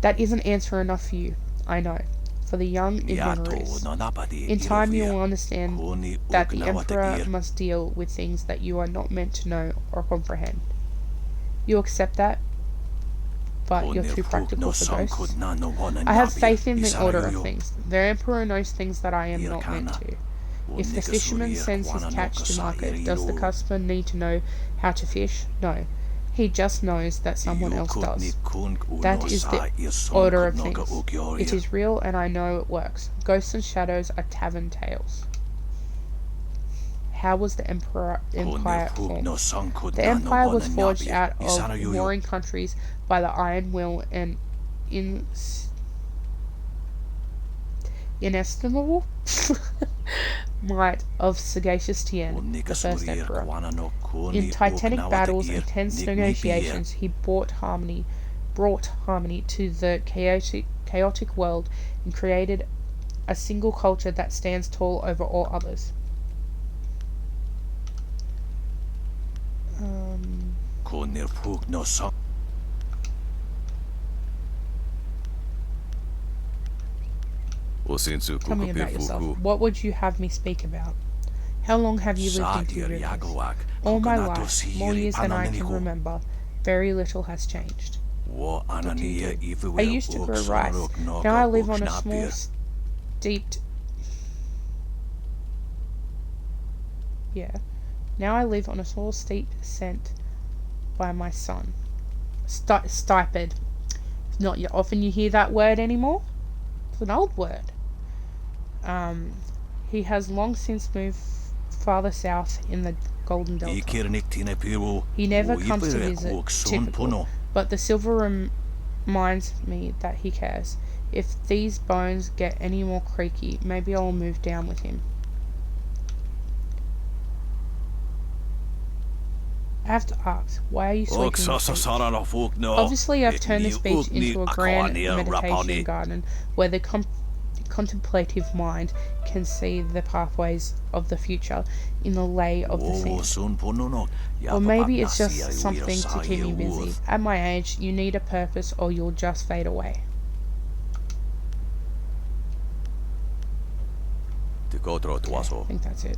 that isn't answer enough for you, I know. For the young ignorers. In time you will understand that the Emperor must deal with things that you are not meant to know or comprehend. You accept that, but you're too practical for ghosts. I have faith in the order of things. The Emperor knows things that I am not meant to. If the fisherman sends his catch to market, does the customer need to know how to fish? No. He just knows that someone else does. That is the order of things. It is real and I know it works. Ghosts and shadows are tavern tales. How was the Empire formed? The Empire was forged out of warring countries by the iron will and inestimable might of sagacious Tien, the first emperor. In titanic battles and tense negotiations, he brought harmony to the chaotic world and created a single culture that stands tall over all others. Tell me about yourself. What would you have me speak about? How long have you lived in Two Rivers? All my life, more years than I can remember. Very little has changed. I used to grow rice. Now I live on a small steeped... Now I live on a small steep sent by my son. Stipend. It's not often you hear that word anymore. It's an old word. He has long since moved farther south in the Golden Delta. He never comes to visit, typical, but the silver reminds me that he cares. If these bones get any more creaky, maybe I'll move down with him. I have to ask, why are you sleeping on the beach? Obviously, I've turned this beach into a grand meditation garden where the contemplative mind can see the pathways of the future in the lay of the sand. Or maybe it's just something to keep me busy. At my age, you need a purpose or you'll just fade away. Okay, I think that's it.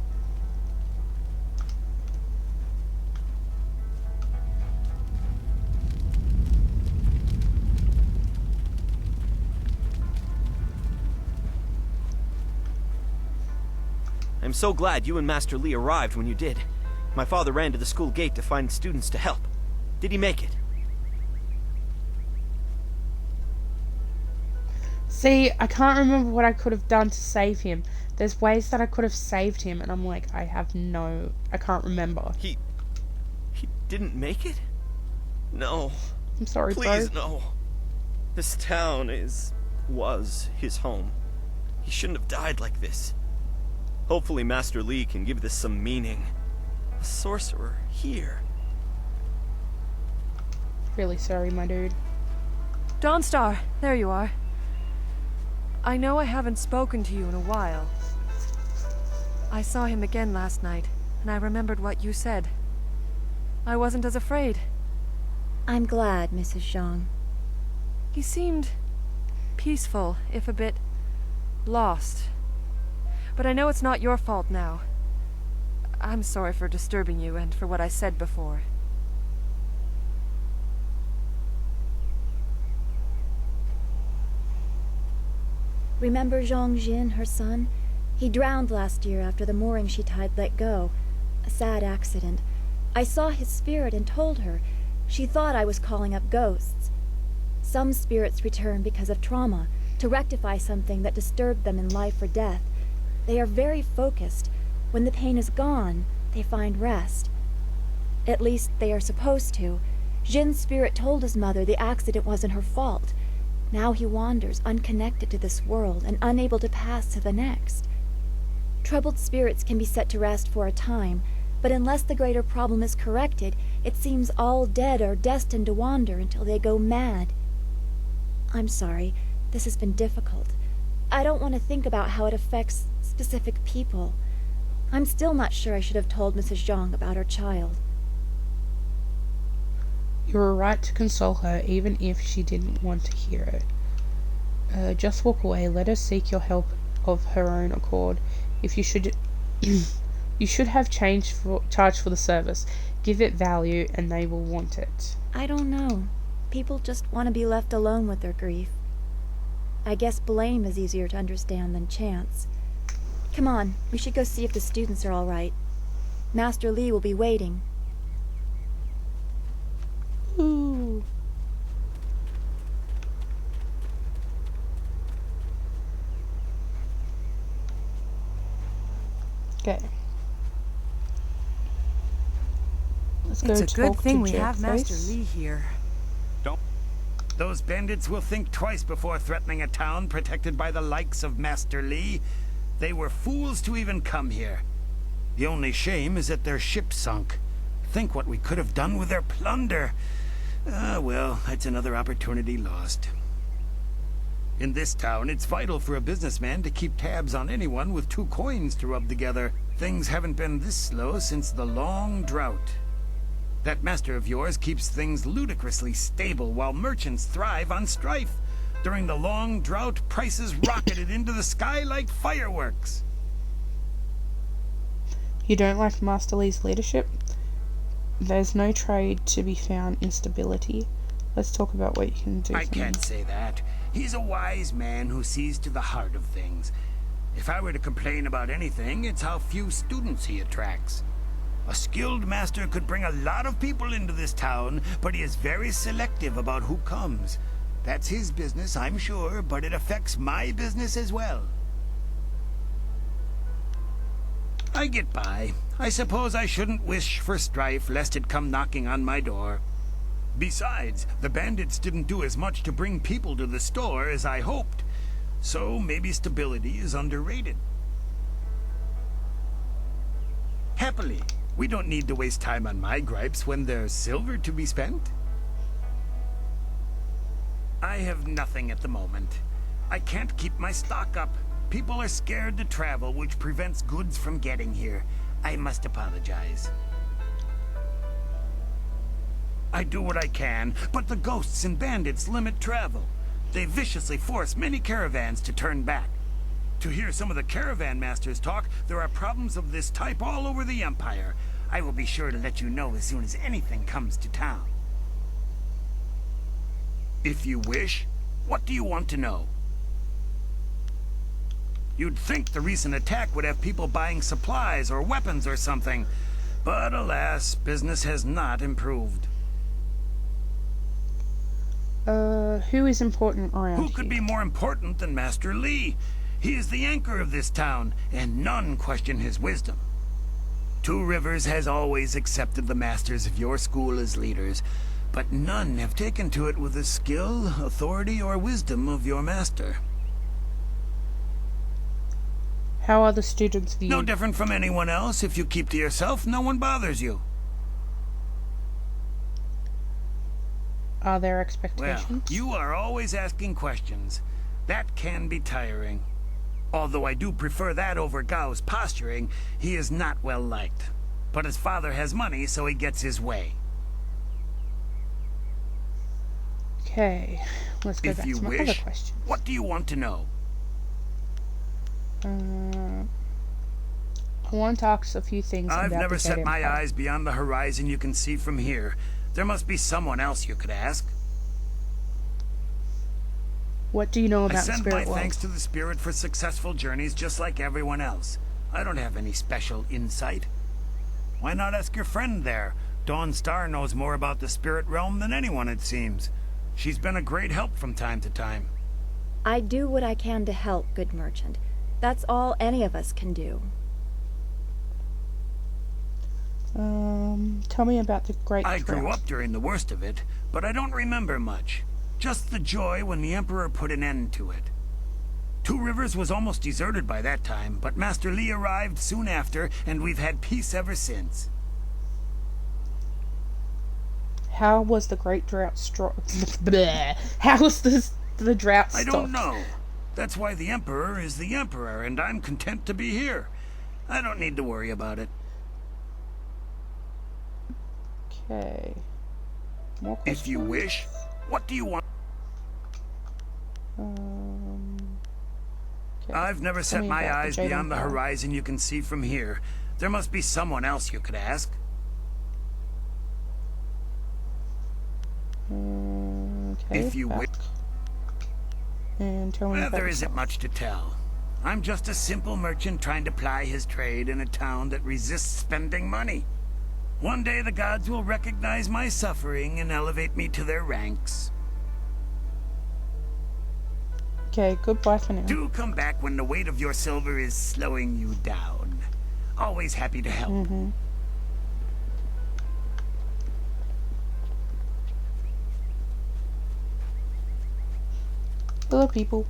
I'm so glad you and Master Lee arrived when you did. My father ran to the school gate to find students to help. Did he make it? See, I can't remember what I could have done to save him. There's ways that I could have saved him, and I'm like, I can't remember. He didn't make it? No. I'm sorry, Please, bro. no. This town was his home. He shouldn't have died like this. Hopefully Master Lee can give this some meaning. A sorcerer here. Really sorry, my dude. Dawnstar, there you are. I know I haven't spoken to you in a while. I saw him again last night, and I remembered what you said. I wasn't as afraid. I'm glad, Mrs. Zhang. He seemed peaceful, if a bit lost. But I know it's not your fault now. I'm sorry for disturbing you and for what I said before. Remember Zhang Jin, her son? He drowned last year after the mooring she tied let go. A sad accident. I saw his spirit and told her. She thought I was calling up ghosts. Some spirits return because of trauma, to rectify something that disturbed them in life or death. They are very focused. When the pain is gone, they find rest. At least they are supposed to. Jin's spirit told his mother the accident wasn't her fault. Now he wanders unconnected to this world and unable to pass to the next. Troubled spirits can be set to rest for a time, but unless the greater problem is corrected, it seems all dead are destined to wander until they go mad. I'm sorry, this has been difficult. I don't want to think about how it affects specific people. I'm still not sure I should have told Mrs. Zhang about her child. You were right to console her, even if she didn't want to hear it. Just walk away. Let her seek your help of her own accord. If you should, you should have charged for the service. Give it value, and they will want it. I don't know. People just want to be left alone with their grief. I guess blame is easier to understand than chance. Come on, we should go see if the students are all right. Master Lee will be waiting. Ooh. Okay. Let's go. It's a good thing we have Jerkface. Master Lee here. Those bandits will think twice before threatening a town protected by the likes of Master Lee. They were fools to even come here. The only shame is that their ship sunk. Think what we could have done with their plunder. Well, that's another opportunity lost. In this town, it's vital for a businessman to keep tabs on anyone with 2 coins to rub together. Things haven't been this slow since the long drought. That master of yours keeps things ludicrously stable while merchants thrive on strife. During the long drought, prices rocketed into the sky like fireworks. You don't like Master Lee's leadership? There's no trade to be found in stability. Let's talk about what you can do. I can't say that. He's a wise man who sees to the heart of things. If I were to complain about anything, it's how few students he attracts. A skilled master could bring a lot of people into this town, but he is very selective about who comes. That's his business, I'm sure, but it affects my business as well. I get by. I suppose I shouldn't wish for strife, lest it come knocking on my door. Besides, the bandits didn't do as much to bring people to the store as I hoped. So maybe stability is underrated. Happily, we don't need to waste time on my gripes when there's silver to be spent. I have nothing at the moment. I can't keep my stock up. People are scared to travel, which prevents goods from getting here. I must apologize. I do what I can, but the ghosts and bandits limit travel. They viciously force many caravans to turn back. To hear some of the caravan masters talk, there are problems of this type all over the Empire. I will be sure to let you know as soon as anything comes to town. If you wish, what do you want to know? You'd think the recent attack would have people buying supplies or weapons or something, but alas, business has not improved. Who is important around Who could be more important than Master Li? He is the anchor of this town, and none question his wisdom. Two Rivers has always accepted the masters of your school as leaders, but none have taken to it with the skill, authority, or wisdom of your master. How are the students viewed? No different from anyone else. If you keep to yourself, no one bothers you. Are there expectations? Well, you are always asking questions. That can be tiring. Although I do prefer that over Gao's posturing, he is not well liked. But his father has money, so he gets his way. Okay, let's go If back you to my other wish, questions. what do you want to know? I want to ask a few things I've about never the set Jade my Empire. eyes beyond the horizon you can see from here. There must be someone else you could ask. What do you know I about the send spirit my world? thanks to the spirit for successful journeys just like everyone else. I don't have any special insight. Why not ask your friend there? Dawnstar knows more about the spirit realm than anyone, it seems. She's been a great help from time to time. I do what I can to help, good merchant. That's all any of us can do. Tell me about the Great I grew Drought. up during the worst of it, but I don't remember much. Just the joy when the Emperor put an end to it. Two Rivers was almost deserted by that time, but Master Li arrived soon after, and we've had peace ever since. How was the Great Drought Bleh. How was the drought I stopped? don't know. That's why the Emperor is the Emperor, and I'm content to be here. I don't need to worry about it. Okay. More questions? If you wish, what do you want? Okay. I've never Tell set me my about eyes Jade beyond the Empire. horizon you can see from here. There must be someone else you could ask. Okay, If you back. wish. And tell me Well, about there isn't yourself. much to tell. I'm just a simple merchant trying to ply his trade in a town that resists spending money. One day the gods will recognize my suffering and elevate me to their ranks. Okay, goodbye for now. Do come back when the weight of your silver is slowing you down. Always happy to help. Hello, people.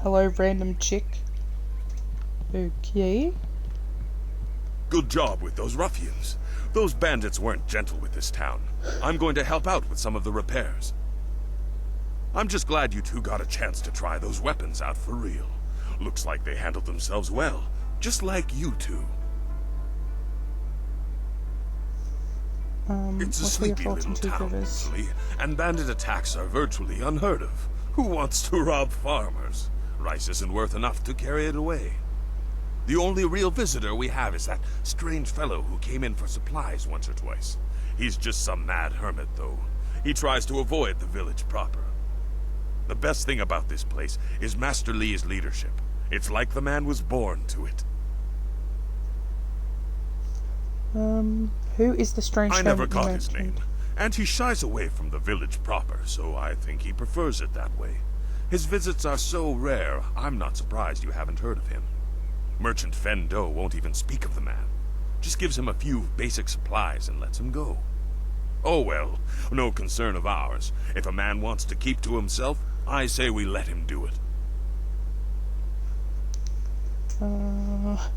Hello, random chick. Okay. Good job with those ruffians. Those bandits weren't gentle with this town. I'm going to help out with some of the repairs. I'm just glad you two got a chance to try those weapons out for real. Looks like they handled themselves well, just like you two. It's a What were your sleepy thoughts on little Two town, Rivers? usually, and bandit attacks are virtually unheard of. Who wants to rob farmers? Rice isn't worth enough to carry it away. The only real visitor we have is that strange fellow who came in for supplies once or twice. He's just some mad hermit, though. He tries to avoid the village proper. The best thing about this place is Master Li's leadership. It's like the man was born to it. Who is the strange I never hermit you caught his mentioned? name, and he shies away from the village proper, so I think he prefers it that way. His visits are so rare, I'm not surprised you haven't heard of him. Merchant Fendo won't even speak of the man. Just gives him a few basic supplies and lets him go. Oh well, no concern of ours. If a man wants to keep to himself, I say we let him do it.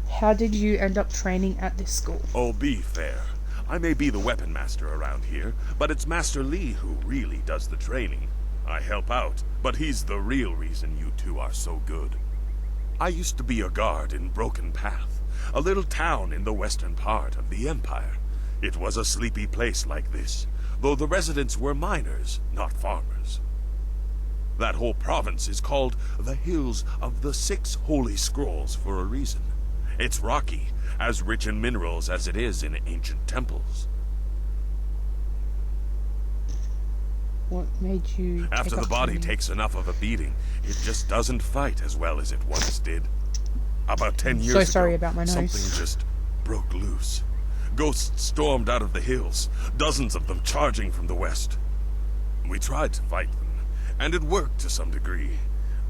How did you end up training at this school? Oh, be fair. I may be the weapon master around here, but it's Master Lee who really does the training. I help out, but he's the real reason you two are so good. I used to be a guard in Broken Path, a little town in the western part of the Empire. It was a sleepy place like this, though the residents were miners, not farmers. That whole province is called the Hills of the Six Holy Scrolls for a reason. It's rocky, as rich in minerals as it is in ancient temples. What made you After the body takes enough of a beating, it just doesn't fight as well as it once did. About 10 years ago, sorry about my nose. something just broke loose. Ghosts stormed out of the hills, dozens of them charging from the west. We tried to fight them, and it worked to some degree.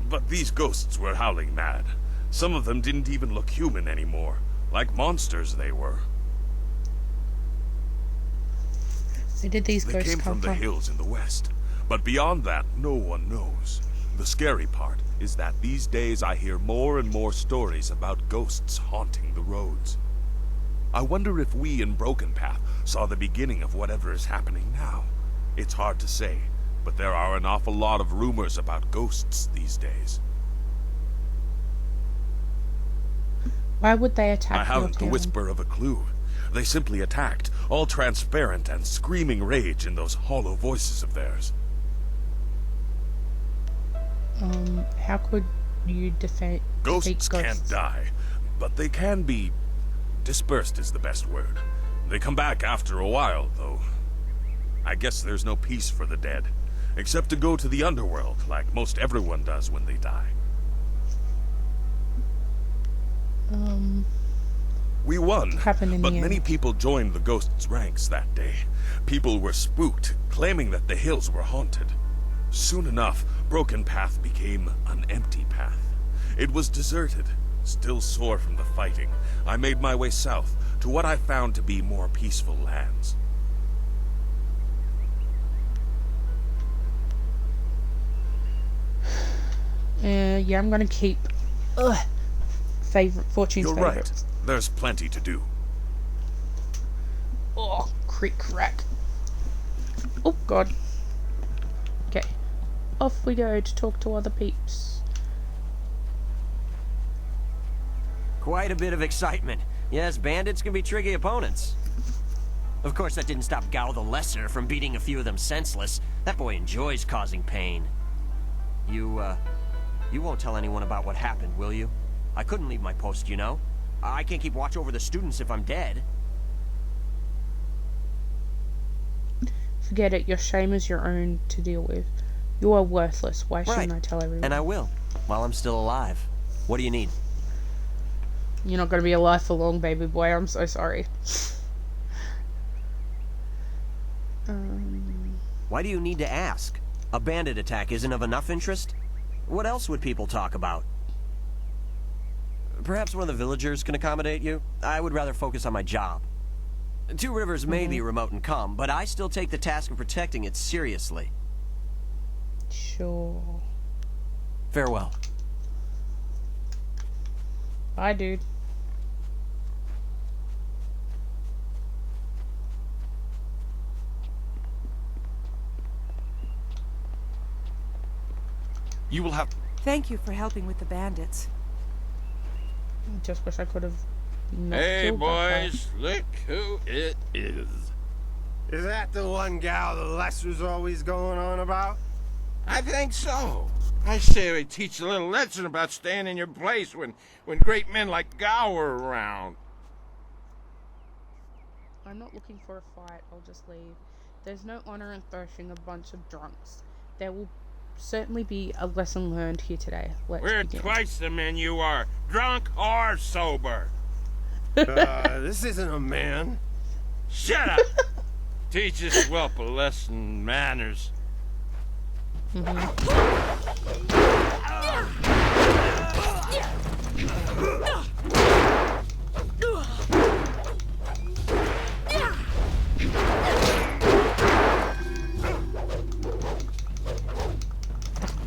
But these ghosts were howling mad. Some of them didn't even look human anymore, like monsters they were. Where did these They ghosts came come from the hills in the west, but beyond that, no one knows. The scary part is that these days I hear more and more stories about ghosts haunting the roads. I wonder if we in Broken Path saw the beginning of whatever is happening now. It's hard to say, but there are an awful lot of rumors about ghosts these days. Why would they attack I haven't the your town? whisper of a clue. They simply attacked, all transparent and screaming rage in those hollow voices of theirs. How could you defeat Ghosts can't die, but they can be... dispersed is the best word. They come back after a while, though. I guess there's no peace for the dead, except to go to the underworld, like most everyone does when they die. We won, but many people joined the ghosts' ranks that day. People were spooked, claiming that the hills were haunted. Soon enough, Broken Path became an empty path. It was deserted. Still sore from the fighting, I made my way south to what I found to be more peaceful lands. Yeah, I'm gonna keep Fortune's You're favorite. right. There's plenty to do. Oh, crick crack. Oh god. Okay. Off we go to talk to other peeps. Quite a bit of excitement. Yes, bandits can be tricky opponents. Of course, that didn't stop Gao the Lesser from beating a few of them senseless. That boy enjoys causing pain. You won't tell anyone about what happened, will you? I couldn't leave my post, you know. I can't keep watch over the students if I'm dead. Forget it, your shame is your own to deal with. You are worthless, why shouldn't I tell everyone? And I will, while I'm still alive. What do you need? You're not gonna be alive for long, baby boy, I'm so sorry. Why do you need to ask? A bandit attack isn't of enough interest? What else would people talk about? Perhaps one of the villagers can accommodate you? I would rather focus on my job. Two Rivers may be remote and calm, but I still take the task of protecting it seriously. Sure. Farewell. Bye, dude. You will have... Thank you for helping with the bandits. I just wish I could have not Hey killed that guy. boys, look who it is. Is that the one gal the Lesser's always going on about? I think so. I say we teach a little lesson about staying in your place when great men like Gao are around. I'm not looking for a fight, I'll just leave. There's no honor in thrashing a bunch of drunks. There will certainly be a lesson learned here today. We're begin. twice the men you are, drunk or sober. This isn't a man. Shut up! Teach this whelp a lesson in manners.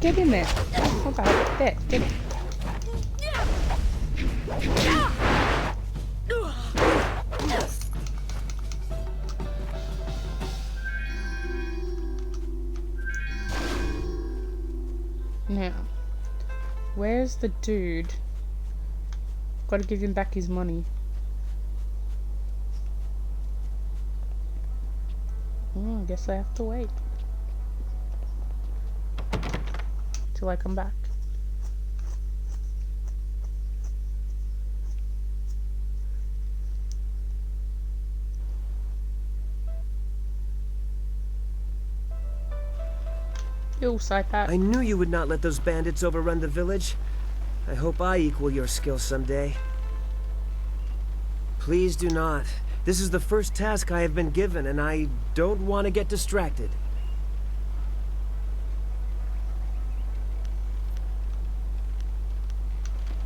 Get in there. What the hell? There, get it. Now, where's the dude? Gotta give him back his money. Oh, I guess I have to wait till I come back. Yo, Saipat. I knew you would not let those bandits overrun the village. I hope I equal your skill someday. Please do not. This is the first task I have been given, and I don't want to get distracted.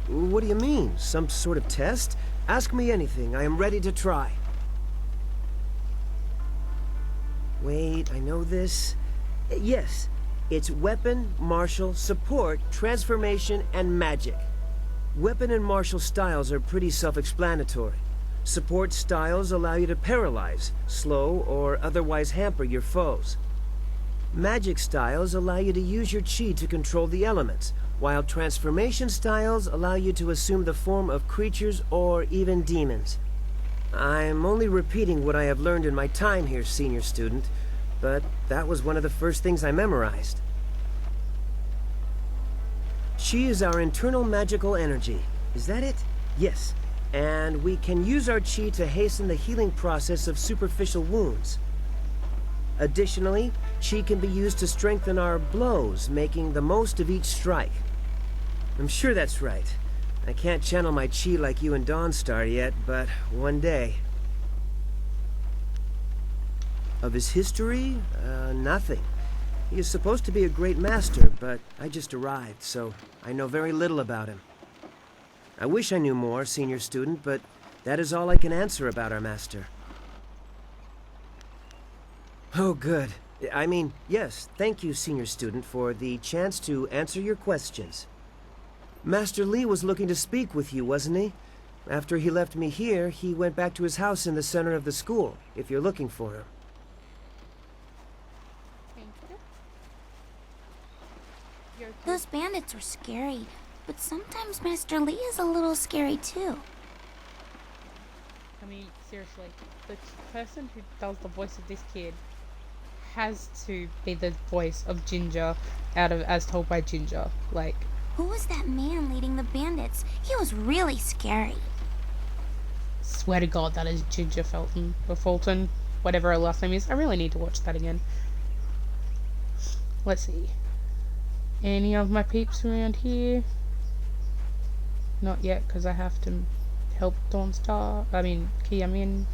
What do you mean? Some sort of test? Ask me anything. I am ready to try. Wait, I know this. Yes, it's weapon, martial, support, transformation, and magic. Weapon and martial styles are pretty self-explanatory. Support styles allow you to paralyze, slow, or otherwise hamper your foes. Magic styles allow you to use your chi to control the elements, while transformation styles allow you to assume the form of creatures or even demons. I'm only repeating what I have learned in my time here, senior student, but that was one of the first things I memorized. Chi is our internal magical energy. Is that it? Yes. And we can use our chi to hasten the healing process of superficial wounds. Additionally, chi can be used to strengthen our blows, making the most of each strike. I'm sure that's right. I can't channel my chi like you and Dawnstar yet, but one day. Of his history? Nothing. He is supposed to be a great master, but I just arrived, so I know very little about him. I wish I knew more, senior student, but that is all I can answer about our master. Oh, good. I mean, yes, thank you, senior student, for the chance to answer your questions. Master Lee was looking to speak with you, wasn't he? After he left me here, he went back to his house in the center of the school, if you're looking for him. Those bandits were scary, but sometimes Master Lee is a little scary too. I mean, seriously, the person who does the voice of this kid has to be the voice of Ginger out of As Told by Ginger. Like, who was that man leading the bandits? He was really scary. Swear to God, that is Ginger Felton or Fulton, whatever her last name is. I really need to watch that again. Let's see. Any of my peeps around here? Not yet, because I have to help Dawnstar. I mean, Kiamin.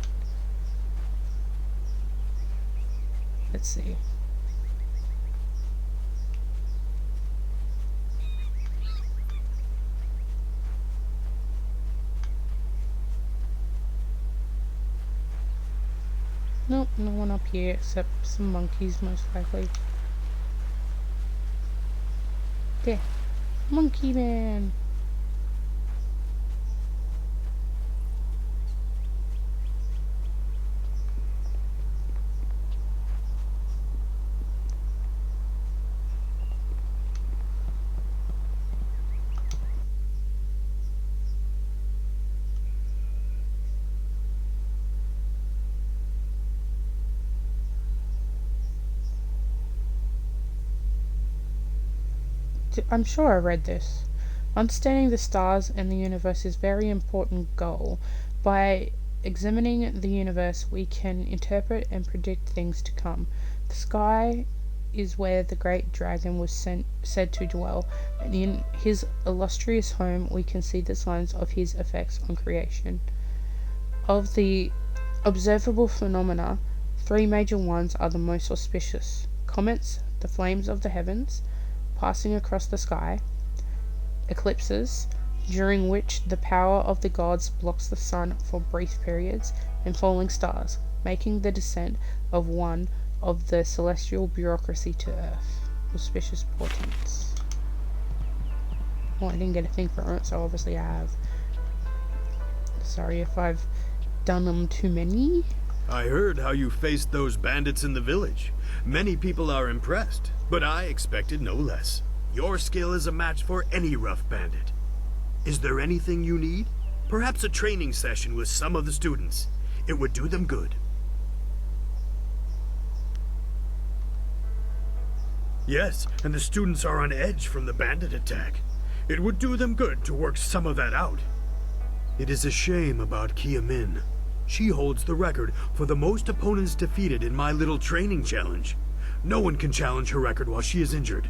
Let's see. Nope, no one up here except some monkeys, most likely. There. Monkey Man. I'm sure I read this. Understanding the stars and the universe is a very important goal. By examining the universe, we can interpret and predict things to come. The sky is where the great dragon was said to dwell, and in his illustrious home we can see the signs of his effects on creation. Of the observable phenomena, 3 major ones are the most auspicious: comets, the flames of the heavens, passing across the sky, eclipses, during which the power of the gods blocks the sun for brief periods, and falling stars, making the descent of one of the celestial bureaucracy to earth. Auspicious portents. Well, I didn't get a thing for it, so obviously I have. Sorry if I've done them too many. I heard how you faced those bandits in the village. Many people are impressed, but I expected no less. Your skill is a match for any rough bandit. Is there anything you need? Perhaps a training session with some of the students. It would do them good. Yes, and the students are on edge from the bandit attack. It would do them good to work some of that out. It is a shame about Kia Min. She holds the record for the most opponents defeated in my little training challenge. No one can challenge her record while she is injured.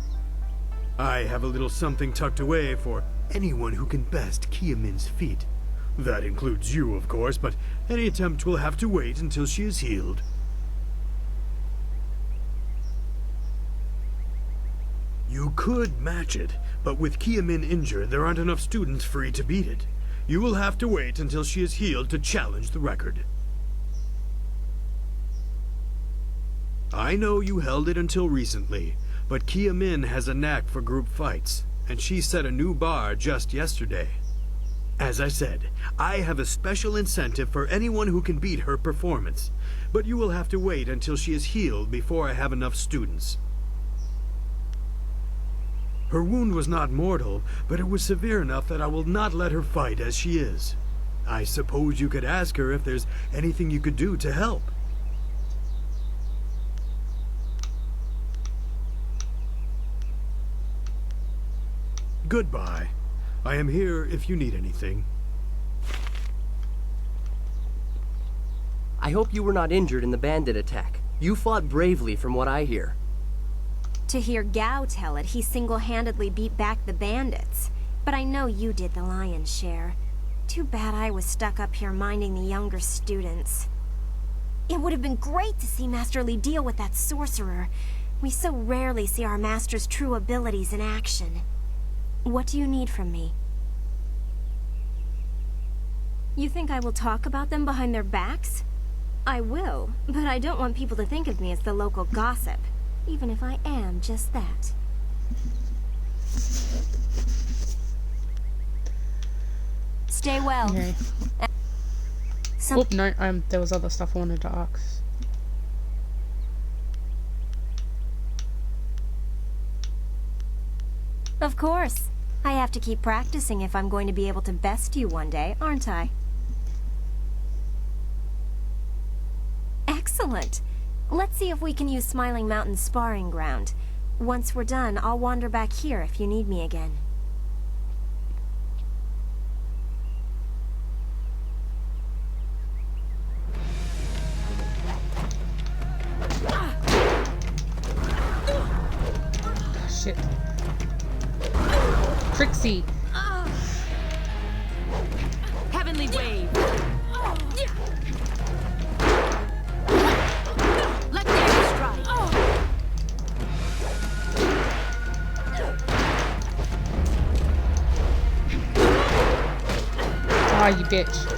I have a little something tucked away for anyone who can best Kia Min's feat. That includes you, of course, but any attempt will have to wait until she is healed. You could match it, but with Kia Min injured, there aren't enough students free to beat it. You will have to wait until she is healed to challenge the record. I know you held it until recently, but Kia Min has a knack for group fights, and she set a new bar just yesterday. As I said, I have a special incentive for anyone who can beat her performance, but you will have to wait until she is healed before I have enough students. Her wound was not mortal, but it was severe enough that I will not let her fight as she is. I suppose you could ask her if there's anything you could do to help. Goodbye. I am here if you need anything. I hope you were not injured in the bandit attack. You fought bravely from what I hear. To hear Gao tell it, he single-handedly beat back the bandits. But I know you did the lion's share. Too bad I was stuck up here minding the younger students. It would have been great to see Master Li deal with that sorcerer. We so rarely see our master's true abilities in action. What do you need from me? You think I will talk about them behind their backs? I will, but I don't want people to think of me as the local gossip, even if I am just that. Stay well. Okay. Oh, no, there was other stuff I wanted to ask. Of course. I have to keep practicing if I'm going to be able to best you one day, aren't I? Excellent. Let's see if we can use Smiling Mountain's sparring ground. Once we're done, I'll wander back here if you need me again. Shit. Trixie! Heavenly Wave! Let there strike! Ah, you bitch.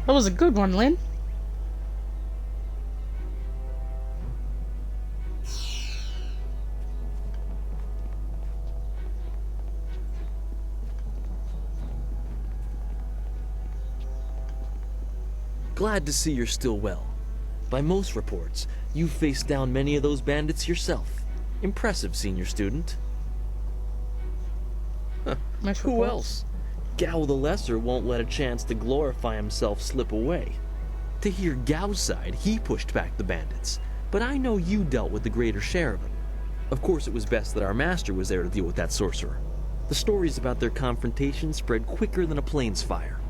That was a good one, Lynn. Glad to see you're still well. By most reports, you've faced down many of those bandits yourself. Impressive, senior student. Huh. Who else? Gao the Lesser won't let a chance to glorify himself slip away. To hear Gao's side, he pushed back the bandits, but I know you dealt with the greater share of them. Of course, it was best that our master was there to deal with that sorcerer. The stories about their confrontation spread quicker than a plane's fire.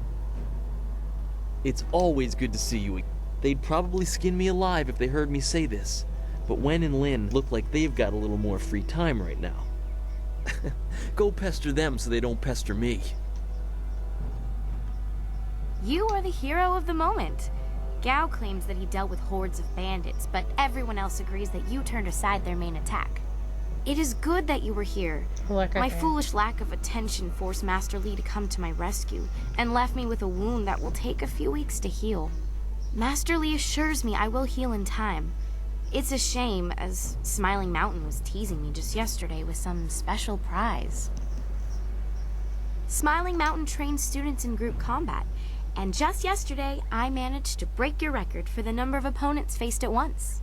It's always good to see you. They'd probably skin me alive if they heard me say this, but Wen and Lin look like they've got a little more free time right now. Go pester them so they don't pester me. You are the hero of the moment. Gao claims that he dealt with hordes of bandits, but everyone else agrees that you turned aside their main attack. It is good that you were here. My foolish lack of attention forced Master Li to come to my rescue, and left me with a wound that will take a few weeks to heal. Master Li assures me I will heal in time. It's a shame, as Smiling Mountain was teasing me just yesterday with some special prize. Smiling Mountain trains students in group combat, and just yesterday I managed to break your record for the number of opponents faced at once.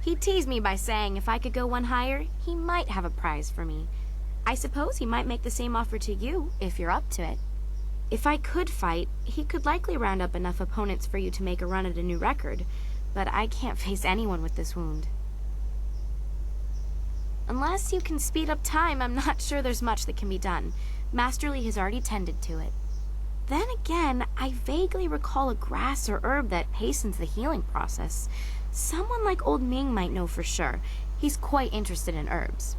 He teased me by saying if I could go one higher, he might have a prize for me. I suppose he might make the same offer to you, if you're up to it. If I could fight, he could likely round up enough opponents for you to make a run at a new record, but I can't face anyone with this wound. Unless you can speed up time, I'm not sure there's much that can be done. Master Li has already tended to it. Then again, I vaguely recall a grass or herb that hastens the healing process. Someone like Old Ming might know for sure. He's quite interested in herbs.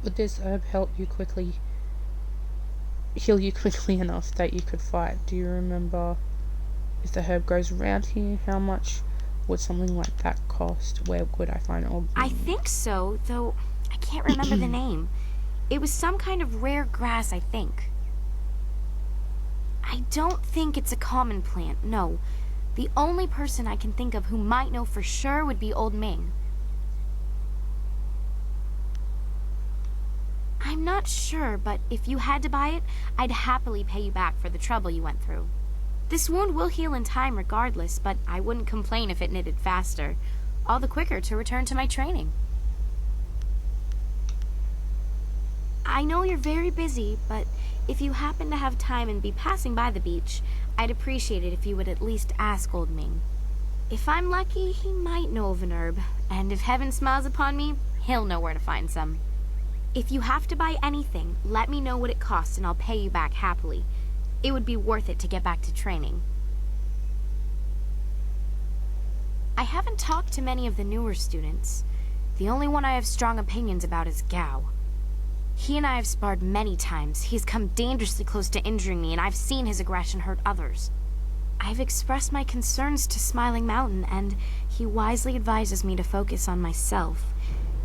Would this herb help you heal you quickly enough that you could fight? Do you remember if the herb grows around here? How much would something like that cost? Where would I find Old Ming? I think so, though I can't remember the name. It was some kind of rare grass, I think. I don't think it's a common plant, no. The only person I can think of who might know for sure would be Old Ming. I'm not sure, but if you had to buy it, I'd happily pay you back for the trouble you went through. This wound will heal in time regardless, but I wouldn't complain if it knitted faster. All the quicker to return to my training. I know you're very busy, but if you happen to have time and be passing by the beach, I'd appreciate it if you would at least ask Old Ming. If I'm lucky, he might know of an herb, and if heaven smiles upon me, he'll know where to find some. If you have to buy anything, let me know what it costs and I'll pay you back happily. It would be worth it to get back to training. I haven't talked to many of the newer students. The only one I have strong opinions about is Gao. He and I have sparred many times. He's come dangerously close to injuring me, and I've seen his aggression hurt others. I've expressed my concerns to Smiling Mountain, and he wisely advises me to focus on myself.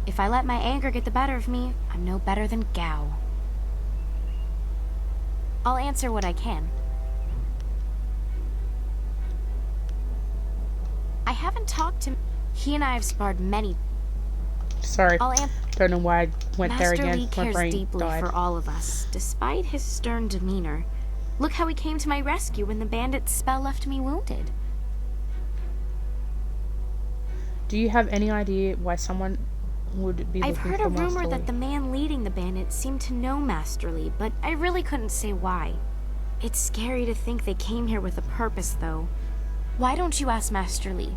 If I let my anger get the better of me, I'm no better than Gao. I'll answer what I can. I haven't talked to... He and I have sparred many... Sorry, don't know why I went there again. Master Li cares My brain deeply died. for all of us, despite his stern demeanor. Look how he came to my rescue when the bandit's spell left me wounded. Do you have any idea why someone would be looking for I've heard a rumor Master Li? that the man leading the bandits seemed to know Master Li, but I really couldn't say why. It's scary to think they came here with a purpose, though. Why don't you ask Master Li?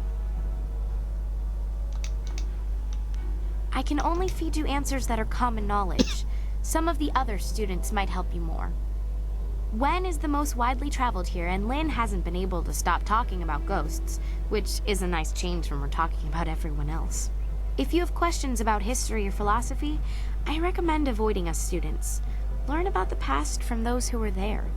I can only feed you answers that are common knowledge. Some of the other students might help you more. Wen is the most widely traveled here, and Lin hasn't been able to stop talking about ghosts, which is a nice change when we're talking about everyone else. If you have questions about history or philosophy, I recommend avoiding us students. Learn about the past from those who were there.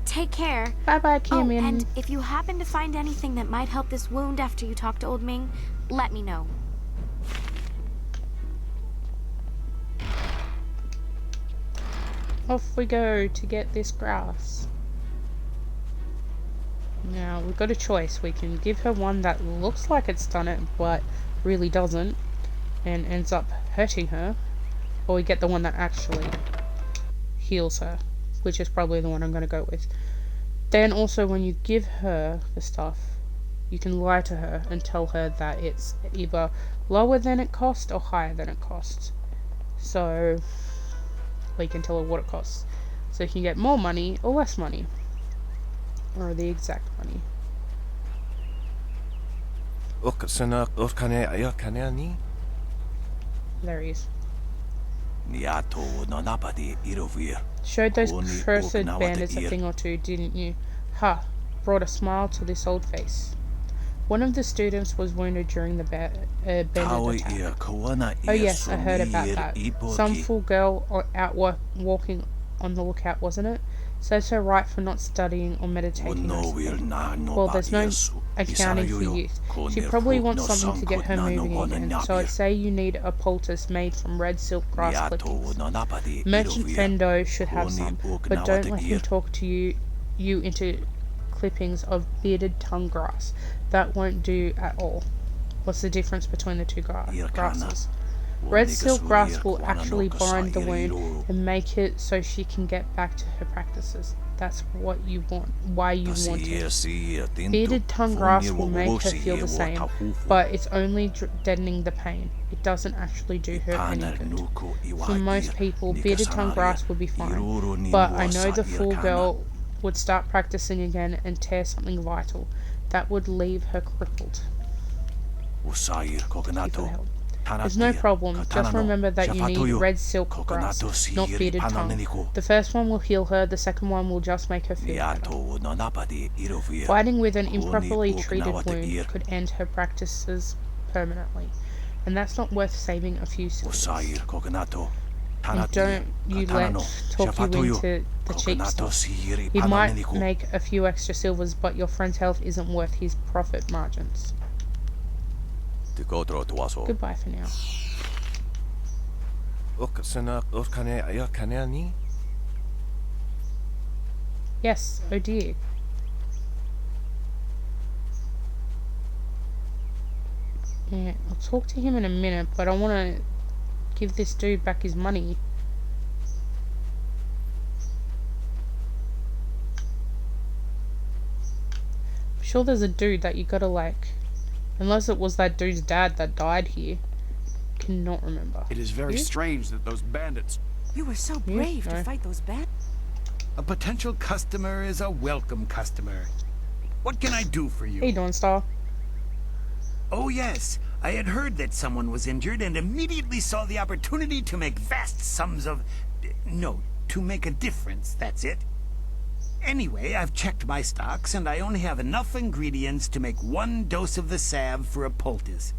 Take care. Bye-bye, Kim. And if you happen to find anything that might help this wound after you talk to Old Ming, let me know. Off we go to get this grass. Now, we've got a choice. We can give her one that looks like it's done it, but really doesn't, and ends up hurting her. Or we get the one that actually heals her, which is probably the one I'm going to go with. Then also, when you give her the stuff, you can lie to her and tell her that it's either lower than it costs or higher than it costs. So, you can tell her what it costs. So you can get more money or less money. Or the exact money. There he is. Showed those cursed bandits a thing or two, didn't you? Ha! brought a smile to this old face. One of the students was wounded during the bandit attack. Oh yes, I heard about that. Some fool girl out walking on the lookout, wasn't it? Serves her right for not studying or meditating. Well, there's no accounting for youth. She probably wants something to get her moving again, so I'd say you need a poultice made from red silk grass clippings. Merchant Fendo should have some, but don't let him talk to you into clippings of bearded tongue grass. That won't do at all. What's the difference between the two grasses? Red silk grass will actually bind the wound and make it so she can get back to her practices. That's what you want, why you want it. Bearded tongue grass will make her feel the same, but it's only deadening the pain. It doesn't actually do her any good. For most people, bearded tongue grass will be fine, but I know the fool girl would start practicing again and tear something vital. That would leave her crippled. There's no problem, just remember that you need red silk grass, not bearded tongue. The first one will heal her, the second one will just make her feel better. Fighting with an improperly treated wound could end her practices permanently, and that's not worth saving a few silvers. And don't you let talk you into the cheap stuff. He might make a few extra silvers, but your friend's health isn't worth his profit margins. Goodbye for now. Yes, oh dear. Yeah, I'll talk to him in a minute, but I want to give this dude back his money. I'm sure there's a dude that you gotta like. Unless it was that dude's dad that died here. Cannot remember. It is very strange that those bandits... You were so brave to fight those bandits. A potential customer is a welcome customer. What can I do for you? Hey, Dawnstar. Oh yes, I had heard that someone was injured and immediately saw the opportunity to make vast sums of... No, to make a difference, that's it. Anyway, I've checked my stocks, and I only have enough ingredients to make 1 dose of the salve for a poultice.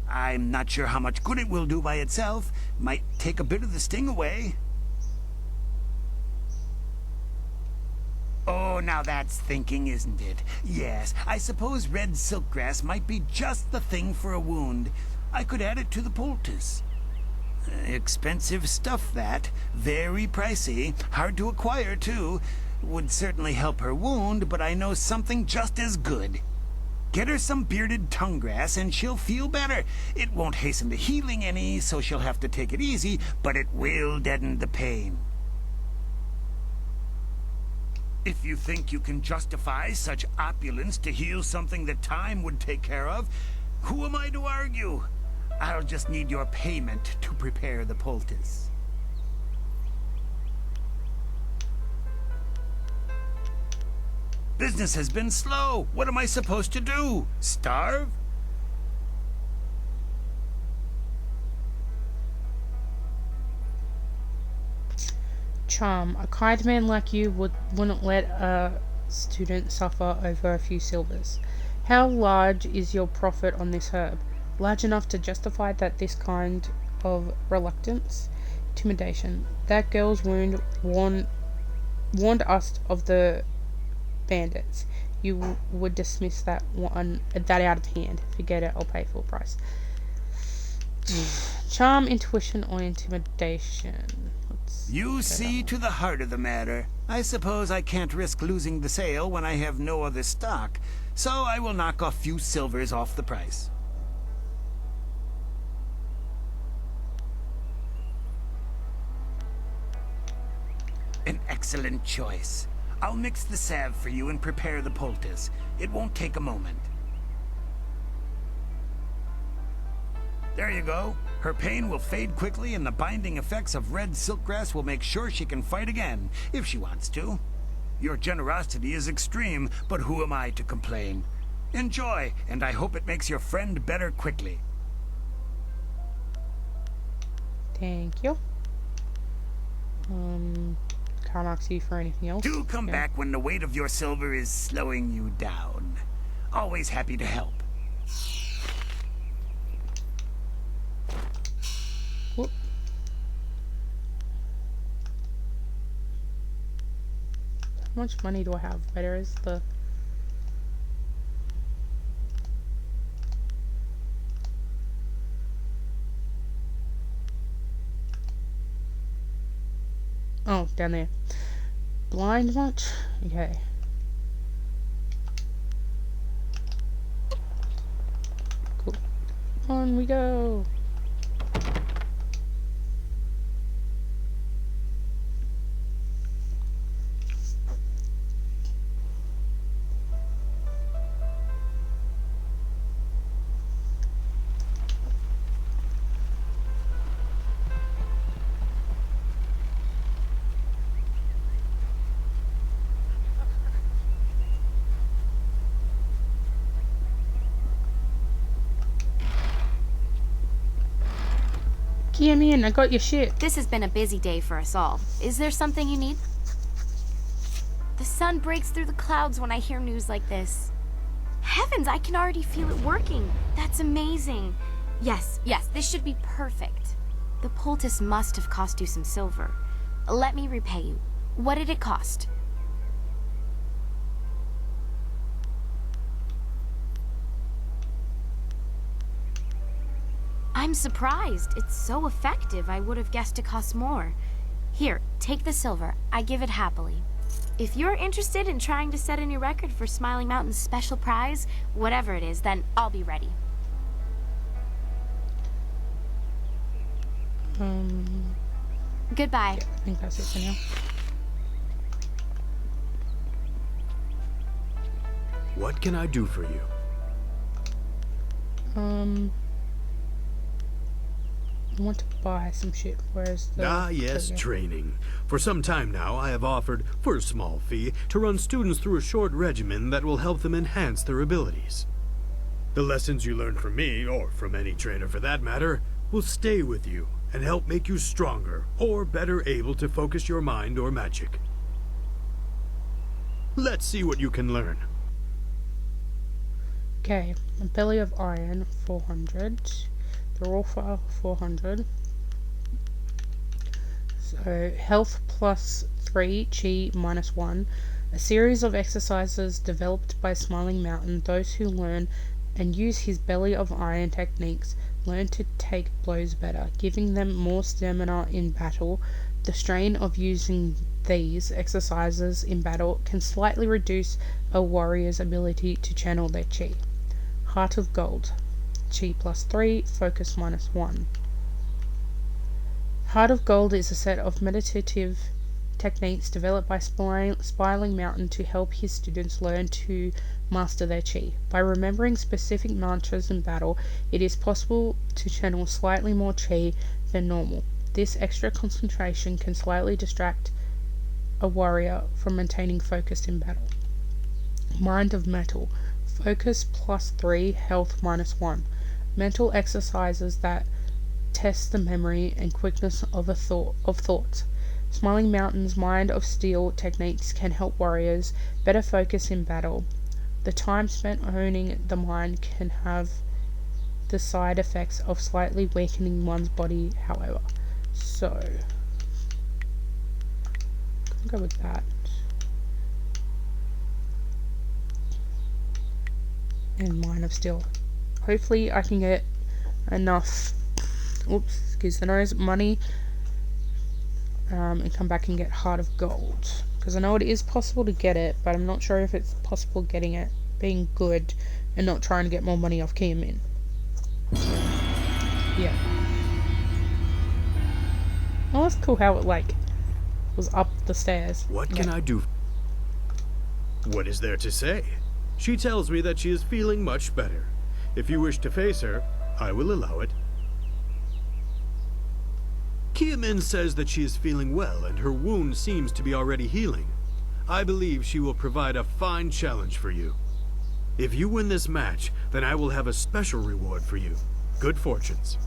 I'm not sure how much good it will do by itself. Might take a bit of the sting away. Oh, now that's thinking, isn't it? Yes, I suppose red silkgrass might be just the thing for a wound. I could add it to the poultice. Expensive stuff, that. Very pricey. Hard to acquire, too. Would certainly help her wound, but I know something just as good. Get her some bearded tongue grass and she'll feel better. It won't hasten the healing any, so she'll have to take it easy, but it will deaden the pain. If you think you can justify such opulence to heal something that time would take care of, who am I to argue? I'll just need your payment to prepare the poultice. Business has been slow. What am I supposed to do? Starve? Charm. A kind man like you wouldn't let a student suffer over a few silvers. How large is your profit on this herb? Large enough to justify this kind of reluctance? Intimidation. That girl's wound warned us of the bandits. You would dismiss that out of hand. Forget it, I'll pay full price. Charm, intuition, or intimidation? You see to the heart of the matter. I suppose I can't risk losing the sale when I have no other stock, so I will knock a few silvers off the price. An excellent choice. I'll mix the salve for you and prepare the poultice. It won't take a moment. There you go. Her pain will fade quickly, and the binding effects of red silkgrass will make sure she can fight again, if she wants to. Your generosity is extreme, but who am I to complain? Enjoy, and I hope it makes your friend better quickly. Thank you. can't ask you for anything else. Do come back when the weight of your silver is slowing you down. Always happy to help. Whoop. How much money do I have? Where is the... Oh, down there. Blind much? Okay. Cool. On we go. Get me in, I got your shit. This has been a busy day for us all. Is there something you need? The sun breaks through the clouds when I hear news like this. Heavens, I can already feel it working. That's amazing. Yes, this should be perfect. The poultice must have cost you some silver. Let me repay you. What did it cost? I'm surprised. It's so effective, I would have guessed it costs more. Here, take the silver. I give it happily. If you're interested in trying to set a new record for Smiling Mountain's special prize, whatever it is, then I'll be ready. Goodbye. Yeah, I think that's it for now. What can I do for you? I want to buy some shit. Where's the... Ah, yes, training. For some time now, I have offered, for a small fee, to run students through a short regimen that will help them enhance their abilities. The lessons you learn from me, or from any trainer for that matter, will stay with you and help make you stronger, or better able to focus your mind or magic. Let's see what you can learn. Okay, a belly of iron, 400. The raw file, 400. So, health plus 3, chi minus 1. A series of exercises developed by Smiling Mountain. Those who learn and use his belly of iron techniques learn to take blows better, giving them more stamina in battle. The strain of using these exercises in battle can slightly reduce a warrior's ability to channel their chi. Heart of Gold. Chi plus 3, focus minus 1. Heart of Gold is a set of meditative techniques developed by Smiling Mountain to help his students learn to master their chi. By remembering specific mantras in battle, it is possible to channel slightly more chi than normal. This extra concentration can slightly distract a warrior from maintaining focus in battle. Mind of Metal. Focus plus 3, health minus 1. Mental exercises that test the memory and quickness of thoughts. Smiling Mountain's Mind of Steel techniques can help warriors better focus in battle. The time spent honing the mind can have the side effects of slightly weakening one's body, however. So, I'll go with that. And Mind of Steel. Hopefully I can get enough, excuse the nose, money, and come back and get Heart of Gold. Because I know it is possible to get it, but I'm not sure if it's possible getting it, being good, and not trying to get more money off Kiamin. So, yeah. Oh, that's cool how it, like, was up the stairs. What can I do? What is there to say? She tells me that she is feeling much better. If you wish to face her, I will allow it. Kiamin says that she is feeling well and her wound seems to be already healing. I believe she will provide a fine challenge for you. If you win this match, then I will have a special reward for you. Good fortunes.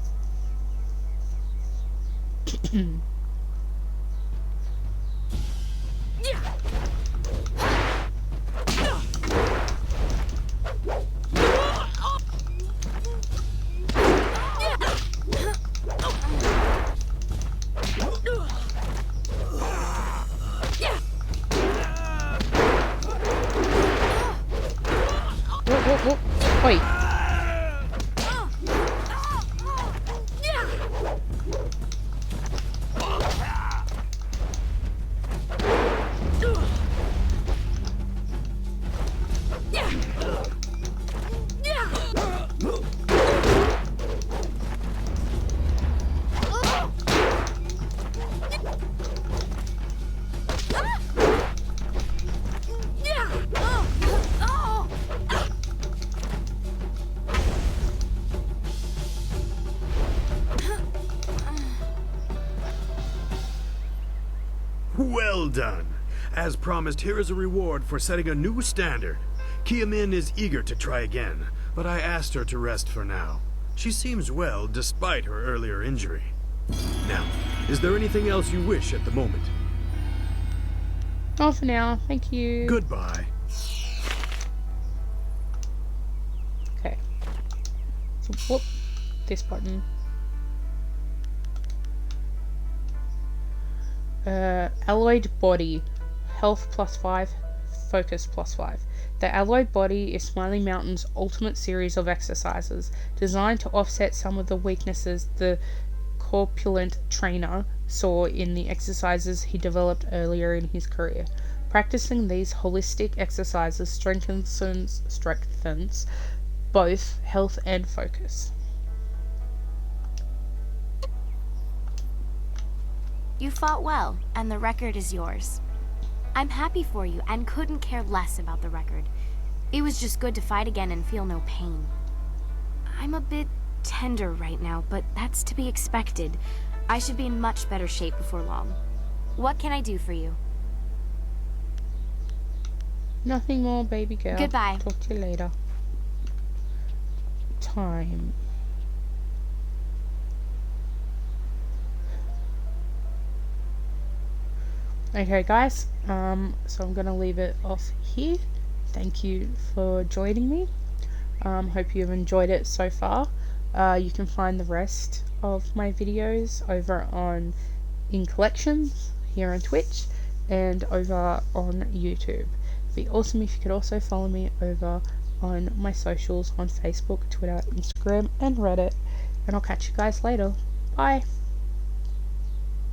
Well done. As promised, here is a reward for setting a new standard. Kia Min is eager to try again, but I asked her to rest for now. She seems well despite her earlier injury. Now, is there anything else you wish at the moment? Not for now, thank you. Goodbye. Okay. So, whoop. This button. Alloyed body. Health +5. Focus +5. The Alloyed Body is Smiling Mountain's ultimate series of exercises, designed to offset some of the weaknesses the corpulent trainer saw in the exercises he developed earlier in his career. Practicing these holistic exercises strengthens both health and focus. You fought well, and the record is yours. I'm happy for you and couldn't care less about the record. It was just good to fight again and feel no pain. I'm a bit tender right now, but that's to be expected. I should be in much better shape before long. What can I do for you? Nothing more, baby girl. Goodbye. Talk to you later. Time. Okay guys, so I'm gonna leave it off here. Thank you for joining me. Hope you've enjoyed it so far. You can find the rest of my videos over in collections here on Twitch and over on YouTube. It'd be awesome if you could also follow me over on my socials on Facebook, Twitter, Instagram and Reddit, and I'll catch you guys later. Bye.